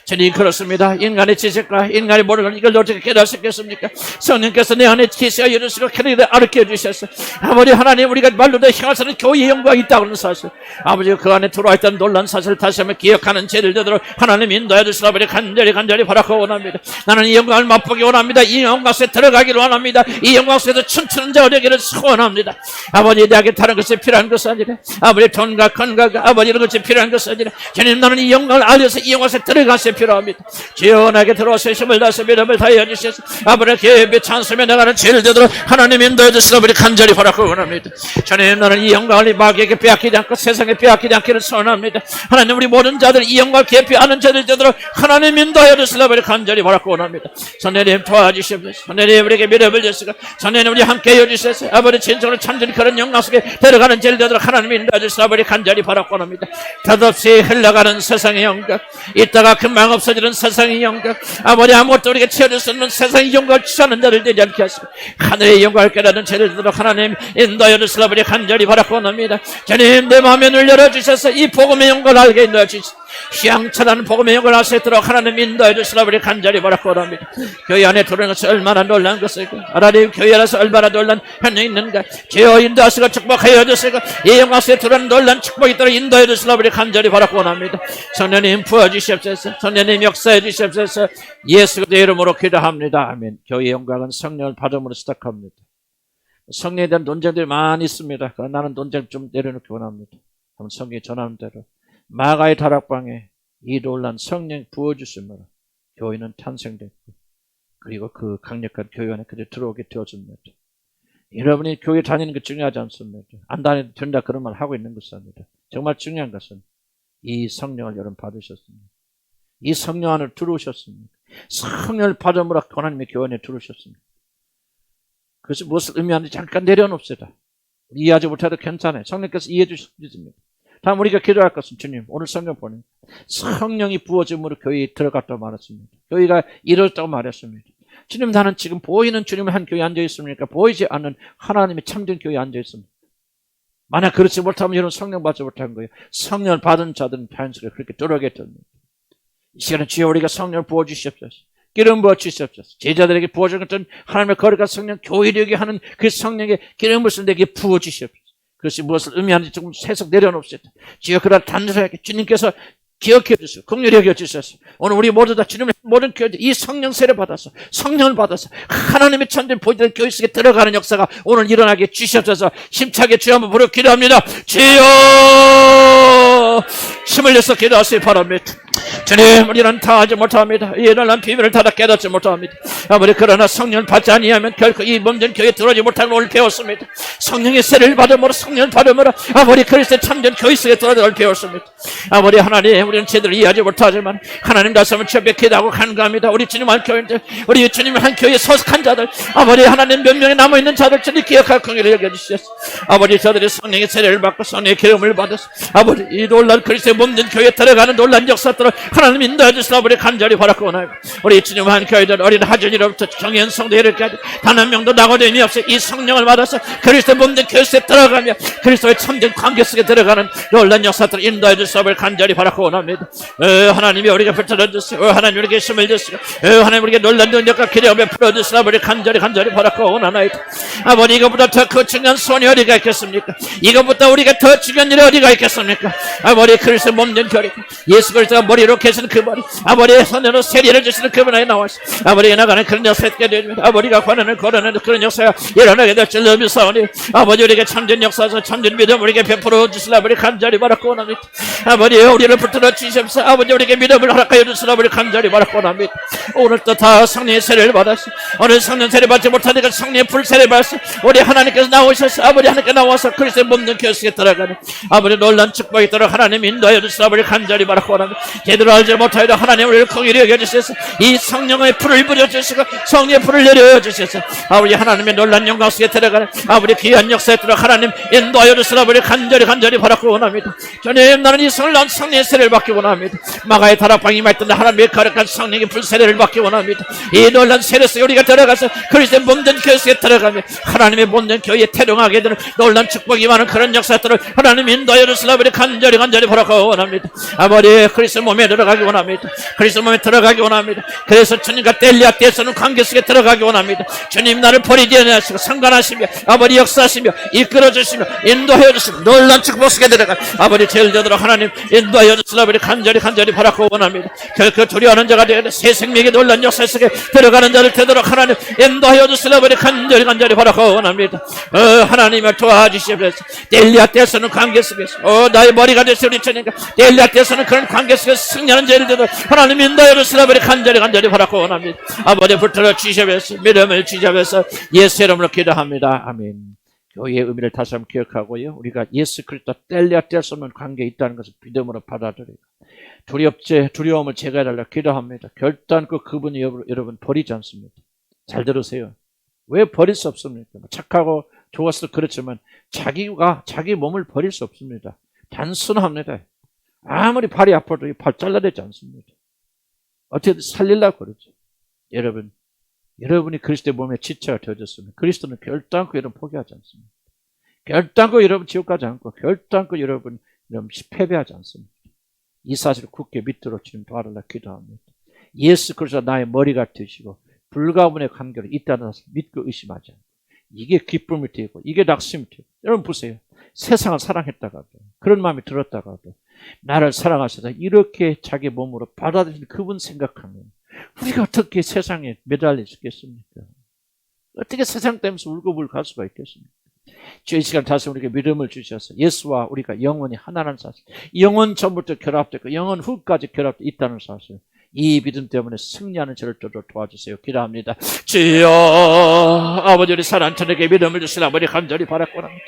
주님 그렇습니다. 인간의 지식과 인간의 모르는 이걸 어떻게 깨달을 수 있겠습니까? 성령께서 내 안에 계시하여 주시고 캐리를 가르쳐 주셔서 아무리 하나님 우리가 말로도 향하서는 교회의 영광이 있다고 하는 사실 아버지 그 안에 들어와 있던 놀란 사실을 다시 한번 기억하는 죄를 되도록 하나님 인도해 주시라. 우리 간절히 바라고 원합니다. 나는 이 영광을 맛보기 원합니다. 이 영광 속에 들어가기를 원합니다. 이 영광 속에서 춤추는 자가 되기를 소원합니다. 아버지 내게 다른 것이 필요한 것이 아니라 아버지 돈과 건강 아버지 이런 것이 필요한 것이 아니라 주님 나는 이 영광을 알려서 이 영광 속에 들어가서 필요합니다. 지원하게 들어와서 힘을 다해서 믿음을 다하여 주셔서 아버지 깊이 찬송에 나가는 죄를 되도록 하나님 인도해 주시라. 우리 간절히 바라고 원합니다. 주님 나는 이 영광을 마귀에게 빼앗기지 않고 세상에 빼앗기지 않기를 소원합니다. 하나님 우리 모든 자들 이 영광을 깊이 아는 자들 되도록 하나님 인도하여 주시라. 우리 간절히 바라고 원합니다. 선생님 도와주시옵소서. 선생님 우리에게 믿음을 주시고 선생님 우리 함께 해주셔서 아버지 진정으로 참전히 그런 영광 속에 들어가는 죄를 되도록 하나님 인도해 주시라. 우리 간절히 바라고 원합니다. 덧없이 흘러가는 세상의 영광 이따가 금방 없어지는 세상의 영광 아버지 아무것도 우리가 채워줄 수 없는 세상의 영광을 취하는 자들 되지 않게 하시고 하늘의 영광을 깨닫는 죄를 되도록 하나님 인도하여 주시라. 우리 간절히 바라고 원합니다. 주님 내 마음의 눈을 열어주시고 부어주셔서 이 복음의 영광을 알게 인도해 주시옵소서. 휘황찬란한 복음의 영광을 알 수 있도록 하나님 인도해 주시라 우리 간절히 바라고 원합니다. 교회 안에 들어오는 것이 얼마나 놀라운 것일까. 하나님 교회 안에서 얼마나 놀라운 현장이 있는가. 주여 인도하시고 축복하여 주시고 이 영광 속에 들어오는 놀라운 축복이 있도록 인도해 주시라 우리 간절히 바라고 원합니다. 성령님 부어주시옵소서. 성령님 역사해 주시옵소서. 예수 그리스도의 이름으로 기도합니다. 아멘. 교회의 영광은 성령을 받음으로 시작합니다. 성령에 대한 논쟁들이 많이 있습니다. 그러나 나는 논쟁 좀 내려놓기 원합니다. 한번 성경이 전하는 대로 마가의 다락방에 이 놀란 성령 부어주심으로 교회는 탄생됐고 그리고 그 강력한 교회 안에 그들이 들어오게 되어집니다. 여러분이 교회 다니는 게 중요하지 않습니다. 안 다녀도 된다 그런 말 하고 있는 것이 아니라 정말 중요한 것은 이 성령을 여러분 받으셨습니다. 이 성령 안으로 들어오셨습니다. 성령을 받음으로 하나님의 교회 안에 들어오셨습니다. 그것이 무엇을 의미하는지 잠깐 내려놓읍시다. 이해하지 못해도 괜찮아요. 성령께서 이해해 주십니다. 다음 우리가 기도할 것은 주님 오늘 성경 보니 성령이 부어짐으로 교회에 들어갔다고 말했습니다. 교회가 이뤘다고 말했습니다. 주님 나는 지금 보이는 주님을 한 교회에 앉아 있습니까? 보이지 않는 하나님의 참된 교회에 앉아 있습니다. 만약 그렇지 못하면 여러분 성령 받지 못한 거예요. 성령을 받은 자들은 자연스럽게 그렇게 들어오게 됩니다. 이 시간에 주여 우리가 성령을 부어주시옵소서. 기름 부어주시옵소서. 제자들에게 부어준 것은 하나님의 거룩한 성령 교회되게 하는 그 성령의 기름을 쓴 데게 부어주시옵소서. 그것이 무엇을 의미하는지 조금 해석 내려놓읍시다. 주여 그러나 단순하게 주님께서 기억해 주시고 긍휼히 여겨 주셔서 오늘 우리 모두 다 주님의 모든 교회들 이 성령 세례 받아서 성령을 받아서 하나님의 참된 보이는 교회 속에 들어가는 역사가 오늘 일어나게 주시옵소서. 힘차게 주여 한번 부르고 기도합니다. 주여 힘을 내서 기도하시기 바랍니다. 주님 우리는 다 하지 못합니다. 이런 비밀을 다 깨닫지 못합니다. 아무리 그러나 성령을 받지 아니하면 결코 이 몸된 교회에 들어오지 못하는 오늘 배웠습니다. 성령의 세례를 받음으로 성령을 받음으로 아무리 그리스도의 참된 교회 속에 들어오는 걸 배웠습니다. 아무리 하나님 우리는 제대로 이해하지 못하지만 하나님 말씀을 협백해하고 간구합니다. 우리 주님 한 교회들 우리 주님 한 교회에 소속한 자들 아무리 하나님 몇 명이 남아있는 자들 주님 기억할 긍휼을 여겨주시옵소서. 아버지 저들이 성령의 세례를 받고 성령의 기름을 받아서 아버지 이 놀란 그리스도의 몸된 교회에 들어가는 놀란 역사들을 하나님 인도해 주시라 우리 간절히 바라고 원합니다. 우리 주님 한 교회들 어린 하준이로부터 정현 성도회를까지 단 한 명도 낙오됨이 없이 이 성령을 받아서 그리스도의 몸된 교회 속에 들어가며 그리스도의 참된 관계 속에 들어가는 놀란 역사들을 인도해 주시라 우리 간절히 바라고 원합니다. 하나님이 우리가 붙들어 주시고 하나님 우리에게 힘을 주시고 하나님 우리에게 놀란 능력과 기력을 풀어주시라 우리 간절히 바라고 원하나이다. 아버지 이것보다 더 그 중요한 소원이 어디가 있겠습니까? 이것보다 우리가 더 중요한 일이 어디가 있겠습니까? 아버지 그리스도의 몸된 교회 예수 그리스도가 머리로 계시는 그 머리 아버지의 손으로 세례를 주시는 그분에게 나와서 아버지가 나가는 그런 역사 있게 됩니다. 아버지가 권하는 그런 역사가 일어나게 될 줄 믿사오니 아버지 우리에게 참된 역사에서 참된 믿음 우리에게 베풀어 주시라 우리 간절히 바라고 원합니다. 아버지 우리를 붙들어 주시옵소서. 아버지 우리에게 믿음을 허락하여 주시라 우리 간절히 바라고 원합니다. 오늘도 다 성령의 세례를 받았어. 오늘 성령 세례 받지 못하니까 성령의 불 세례 받았어. 우리 하나님께서 나오셔서 아버지 하나님께 나와서 그리스도의 몸된 교회 속에 들어가는 아버지 놀란 축복이 있도록 하나님 인도하여 주시라 우리 간절히 바라고 원합니다. 제대로 알지 못하여도 하나님 우리를 긍휼히 여겨주셔서 이 성령의 불을 부려주시고 성령의 불을 내려주셔서 아버지 하나님의 놀란 영광 속에 들어가는 아버지 귀한 역사에 들어 하나님 인도하여 주시라 우리 간절히 바라고 원합니다. 주님 나는 이 성령의 세례를 받기 원합니다. 마가의 다락방이 임했던 하나님의 거룩한 성령의 불 세례를 받기 원합니다. 이 놀란 세례 속에 우리가 들어가서 그리스도의 몸된 교회 속에 들어가며 하나님의 몸된 교회에 태동하게 되는 놀란 축복이 많은 그런 역사들을 하나님 인도하여 주시라 우리 간절히 바라고 원합니다. 아버지 그리스도 몸에 들어가기 원합니다. 그리스도 몸에 들어가기 원합니다. 그래서 주님과 뗄리아 떼서는 관계 속에 들어가기 원합니다. 주님 나를 버리지 않으시고 상관하시며 아버지 역사하시며 이끌어 주시며 인도하여 주시며 놀란 축복 속에 들어가 아버지 제일 되도록 하나님 인도하여 주시라 우리 간절히 바라고 원합니다. 결코 두려워하는 자가 되어 새 생명의 놀란 역사 속에 들어가는 자를 되도록 하나님 인도하여 주시라 우리 간절히 바라고 원합니다. 하나님을 도와주시옵소서. 뗄리아 떼서는 관계 속에서 나의 머리가 되시 우리 주님과 뗄리아 떼서는 그런 관계 속에서 승리하는 죄를 되도록 하나님 인도하여 주시라 우리 간절히 바라고 원합니다. 아버지 붙들어 주시옵소서. 믿음을 주시옵소서. 예수 이름으로 기도합니다. 아멘. 교회의 의미를 다시 한번 기억하고요. 우리가 예수 그리스도 뗄래야 뗄 수 없는 관계에 있다는 것을 믿음으로 받아들이고 두려움을 제거해달라 기도합니다. 결단코 그분이 여러분 버리지 않습니다. 잘 들으세요. 왜 버릴 수 없습니까? 착하고 좋았을 그렇지만 자기 몸을 버릴 수 없습니다. 단순합니다. 아무리 발이 아파도 발 잘라내지 않습니다. 어떻게든 살리려고 그러죠. 여러분이 그리스도의 몸에 지체가 되어졌으면 그리스도는 결단코 여러분 포기하지 않습니다. 결단코 여러분 지옥 가지 않고 결단코 여러분 패배하지 않습니다. 이 사실을 굳게 믿도록 주님 도와달라 기도합니다. 예수 그리스도 나의 머리가 되시고 불가분의 관계로 있다는 것을 믿고 의심하지 않고 이게 기쁨이 되고 이게 낙심이 되고 여러분 보세요. 세상을 사랑했다가도 그런 마음이 들었다가도 나를 사랑하셔서 이렇게 자기 몸으로 받아들이는 그분 생각하면 우리가 어떻게 세상에 매달려 있겠습니까? 어떻게 세상 때문에 울고불고 갈 수가 있겠습니까? 주의 시간 다시 우리에게 믿음을 주셔서 예수와 우리가 영원히 하나라는 사실, 영원 전부터 결합되고 영원 후까지 결합되어 있다는 사실, 이 믿음 때문에 승리하는 저를 도와주세요. 기도합니다. 주여 아버지 우리 사랑하는 저에게 믿음을 주시라 아버지 간절히 바라고 합니다.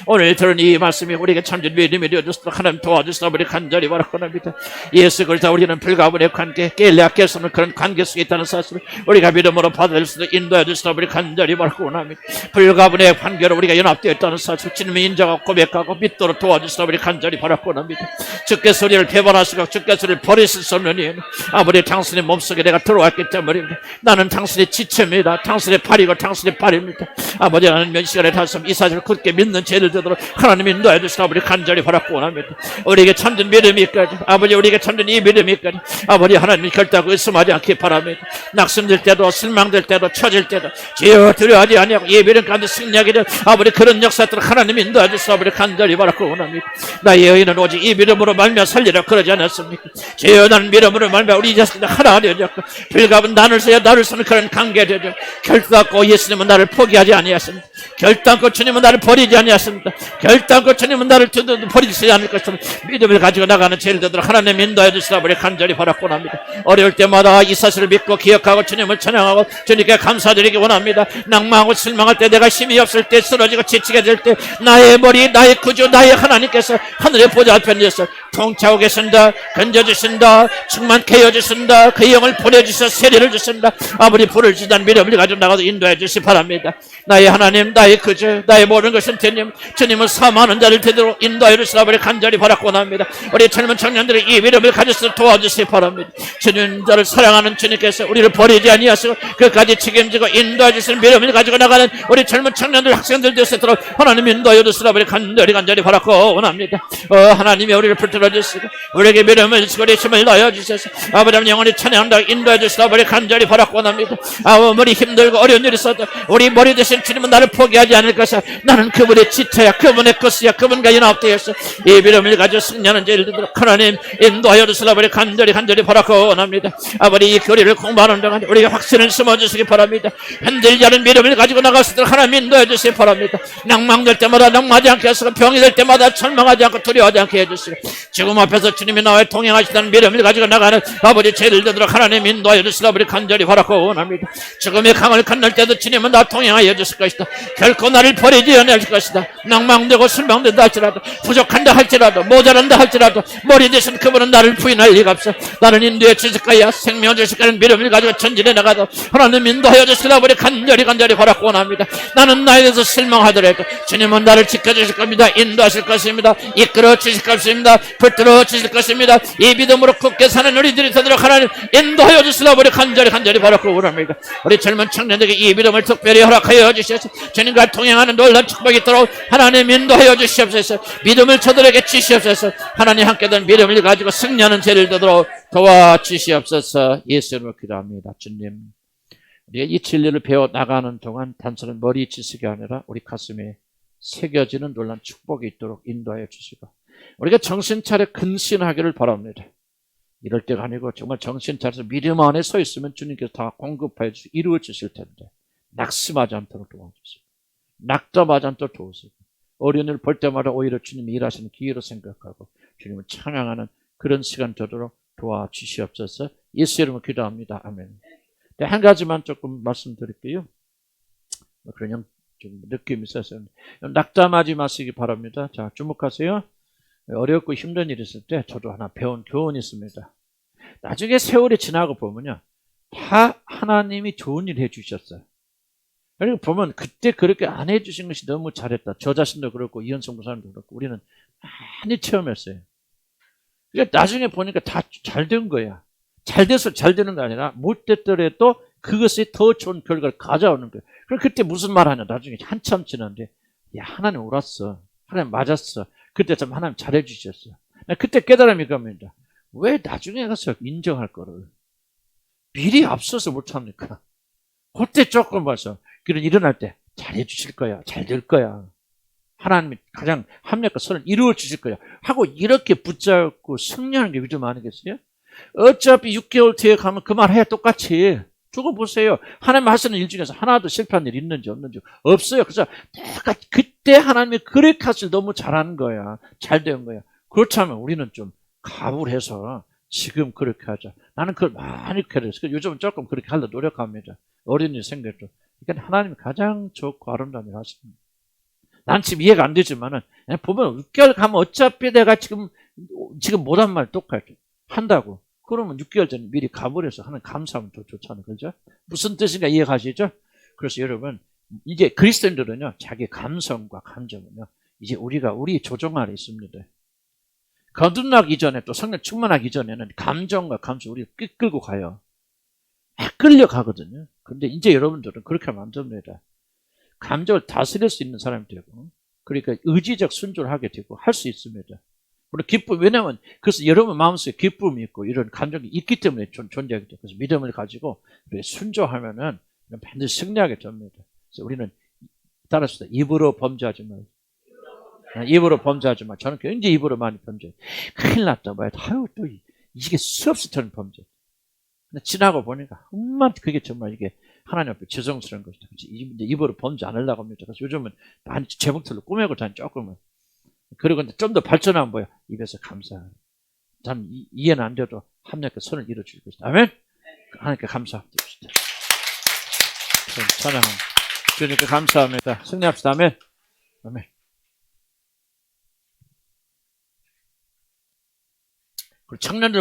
오늘 들은 이 말씀이 우리에게 참된 믿음이 되어주시도록 하나님 도와주시라 아버지 간절히 바라고 합니다. 예수 그리스도 우리는 불가분의 관계 깨려깨서는 그런 관계 속에 있다는 사실을 우리가 믿음으로 받아들일 수 있도록 인도해 주시라 아버지 간절히 바라고 합니다. 불가분의 관계로 우리가 연합되어 있다는 사실을 주님의 인정하고 고백하고 믿도록 도와주시라 아버지 간절히 바라고 합니다. 주께서 우리를 배반하시고 주께서 우리를 버리실 수 없는 이유는 아버지 당신의 몸속에 내가 들어왔기 때문입니다. 나는 당신의 지체입니다. 당신의 팔이고 당신의 발입니다. 아버지 나는 몇 시간에 다시 이 사실을 굳게 믿는 죄를 되도록 하나님 인도해 주시라 아버지 간절히 바라고 원합니다. 우리에게 참된 믿음이까지 아버지 우리에게 참된 이 믿음이까지 아버지 하나님 결단하고 의심하지 않기 바랍니다. 낙심될 때도 실망될 때도 처질 때도 죄어 두려워하지 아니하고 이 믿음 가운데 승리하게 될 아버지 그런 역사들을 하나님 인도해 주시라 아버지 간절히 바라고 원합니다. 나의 의인은 오직 이 믿음으로 말미암아 살리라 그러지 않았습니까? 죄어 나는 믿음으로 말미암아 우리 자식 하나 되었고 불가분 나를 써야 나를 쓰는 그런 관계 되죠. 결단코 예수님은 나를 포기하지 아니하십니다. 결단코 주님은 나를 버리지 아니하십니다. 결단코 주님은 나를 버리지 않을 것처럼 믿음을 가지고 나가는 죄를 되도록 하나님 인도해 주시라 우리 간절히 바라고 합니다. 어려울 때마다 이 사실을 믿고 기억하고 주님을 찬양하고 주님께 감사드리기 원합니다. 낭망하고 실망할 때 내가 힘이 없을 때 쓰러지고 지치게 될 때 나의 머리 나의 구주 나의 하나님께서 하늘의 보좌편에서 통치하고 계신다. 건져주신다. 충만케 해주신다. 그 영을 보내주셔서 세례를 주신다. 아무리 불을 지단 믿음을 가지고 나가도 인도해 주시 바랍니다. 나의 하나님 나의 그저 나의 모든 것은 주님 주님을 사모하는 자를 되도록 인도해 주시라 우리 간절히 바라고 합니다. 우리 젊은 청년들이 이 믿음을 가져서 도와주시 바랍니다. 주님 자를 사랑하는 주님께서 우리를 버리지 아니하시고 그까지 책임지고 인도해 주시는 믿음을 가지고 나가는 우리 젊은 청년들 학생들 되시도록 하나님 인도해 주시라 우리 간절히 바라고 원합니다. 하나님이 우리를 붙들어 주시고 우리에게 믿음을 주시고 우리 힘을 넣어 주셔서 아버지 영원히 찬양한다 인도해 주시라 우리 간절히 바라고 원합니다. 아무리 힘들고 어려운 일이 있어도 우리 머리 대신 주님은 나를 포기하지 않을 것이야. 나는 그분의 지체야 그분의 것이야 그분과 연합되어서 이 믿음을 가지고 승리하는 죄를 듣도록 하나님 인도하여 주시라 우리 간절히 바라고 원합니다. 아버지 이 교리를 공부하는 동안 우리가 확신을 심어주시기 바랍니다. 흔들지 않은 믿음을 가지고 나갈 수 있도록 하나님 인도해 주시기 바랍니다. 낭망될 때마다 낭망하지 않게 하시고 병이 될 때마다 절망하지 않고 두려워하지 않게 해주시고 지금 앞에서 주님이 나와 동행하시다는 믿음을 가지고 나가는 아버지 죄를 듣도록 하나님 인도하여 주시라 우리 간절히 바라고 원합니다. 죽음의 강을 건널 때도 주님은 나 동행하여 주실 것이다. 결코 나를 버리지 않을 것이다. 낭망되고 실망된다 할지라도 부족한다 할지라도 모자란다 할지라도 머리 대신 그분은 나를 부인할 리가 없어. 나는 인도해 주실 거야. 생명 주실 거는 믿음을 가지고 전진해 나가도 하나님 인도하여 주시라 우리 간절히 바라고 원합니다. 나는 나에 대해서 실망하더라도 주님은 나를 지켜주실 겁니다. 인도하실 것입니다. 이끌어 주실 것입니다. 붙들어 주실 것입니다. 이 믿음으로 굳게 사는 우리들이 되도록 하나님 인도하여 주시라 우리 간절히 바라고 원합니다. 우리 젊은 청년들에게 이 믿음을 특별히 허락하여 주셔서 주님과 동행하는 놀라운 축복이 있도록 하나님 인도하여 주시옵소서. 믿음을 저들에게 주시옵소서. 하나님 함께 된 믿음을 가지고 승리하는 죄를 되도록 도와주시옵소서. 예수 이름으로 기도합니다. 주님 우리가 이 진리를 배워 나가는 동안 단순한 머리 지식이 아니라 우리 가슴에 새겨지는 놀라운 축복이 있도록 인도하여 주시고 우리가 정신 차려 근신하기를 바랍니다. 이럴 때가 아니고 정말 정신 차려서 믿음 안에 서 있으면 주님께서 다 공급하여 주시고 이루어 주실 텐데 낙심하지 않도록 도와주시고 낙담하지 않도록 도우시고 어려운 일 볼 때마다 오히려 주님이 일하시는 기회로 생각하고 주님을 찬양하는 그런 시간 되도록 도와주시옵소서. 예수 이름으로 기도합니다. 아멘. 네, 한 가지만 조금 말씀드릴게요. 그냥 좀 느낌이 있어서 낙담하지 마시기 바랍니다. 자, 주목하세요. 어렵고 힘든 일이 있을 때 저도 하나 배운 교훈이 있습니다. 나중에 세월이 지나고 보면요. 다 하나님이 좋은 일 해주셨어요. 그리고 보면 그때 그렇게 안 해주신 것이 너무 잘했다. 저 자신도 그렇고 이현성 목사님도 그렇고 우리는 많이 체험했어요. 그러니까 나중에 보니까 다 잘 된 거야. 잘 돼서 잘 되는 게 아니라 못됐더라도 그것이 더 좋은 결과를 가져오는 거예요. 그럼 그때 무슨 말 하냐. 나중에 한참 지났는데 야 하나님 옳았어. 하나님 맞았어. 그때 참 하나님 잘해주셨어요. 그때 깨달음이 겁니다. 왜 나중에 가서 인정할 거를 미리 앞서서 못합니까? 그때 조금 봐서 그런 일어날 때 잘해주실 거야. 잘 될 거야. 하나님이 가장 합력과 선을 이루어 주실 거야. 하고 이렇게 붙잡고 승리하는 게 믿음 아니겠어요? 어차피 6개월 뒤에 가면 그 말 해 똑같이. 두고 보세요. 하나님 하시는 일 중에서 하나도 실패한 일 있는지 없는지 없어요. 그래서 내가 그때 하나님이 그렇게 하실 너무 잘하는 거야. 잘 된 거야. 그렇다면 우리는 좀 각오를 해서 지금 그렇게 하자. 나는 그걸 많이 그래서 요즘은 조금 그렇게 하려고 노력합니다. 어린이 생각도. 그러니까 하나님이 가장 좋고 아름다운 일 하십니다. 난 지금 이해가 안 되지만은 보면 6개월 가면 어차피 내가 지금 못한 말 똑같아 한다고. 그러면 6개월 전에 미리 가버려서 하는 감사하면 더 좋잖아요. 그죠? 무슨 뜻인가 이해가시죠? 그래서 여러분, 이제 그리스도인들은요, 자기 감성과 감정은요, 이제 우리가 우리 조정 아래 있습니다. 거듭나기 전에 또 성령 충만하기 전에는 감정과 감성 우리가 끌고 가요. 막 끌려가거든요. 근데 이제 여러분들은 그렇게 하면 안 됩니다. 감정을 다스릴 수 있는 사람이 되고, 그러니까 의지적 순종을 하게 되고 할 수 있습니다. 물론 기쁨, 왜냐하면 그래서 여러분 마음속에 기쁨이 있고 이런 감정이 있기 때문에 존재하게 돼요. 그래서 믿음을 가지고 순종하면은 반드시 승리하게 됩니다. 그래서 우리는 따라서 입으로 범죄하지 말고, 입으로 범죄하지 마. 저는 굉장히 입으로 많이 범죄해요. 큰일 났다 말이야. 아유, 또 이게 수없이 터는 범죄. 근데 지나고 보니까 정말 그게 정말 이게 하나님 앞에 죄송스러운 것이다. 입으로 범죄 안 하려고 합니다. 그래서 요즘은 많이 제목들로 꾸며고 다니 조금은. 그리고 좀 더 발전하면 뭐야? 입에서 감사하는. 참 이해는 안 돼도 합력과 선을 이루어줄 것이다. 아멘? 하나님께 감사합니다. 찬양합니다. 주님께 감사합니다. 승리합시다. 아멘. 아멘. 청년들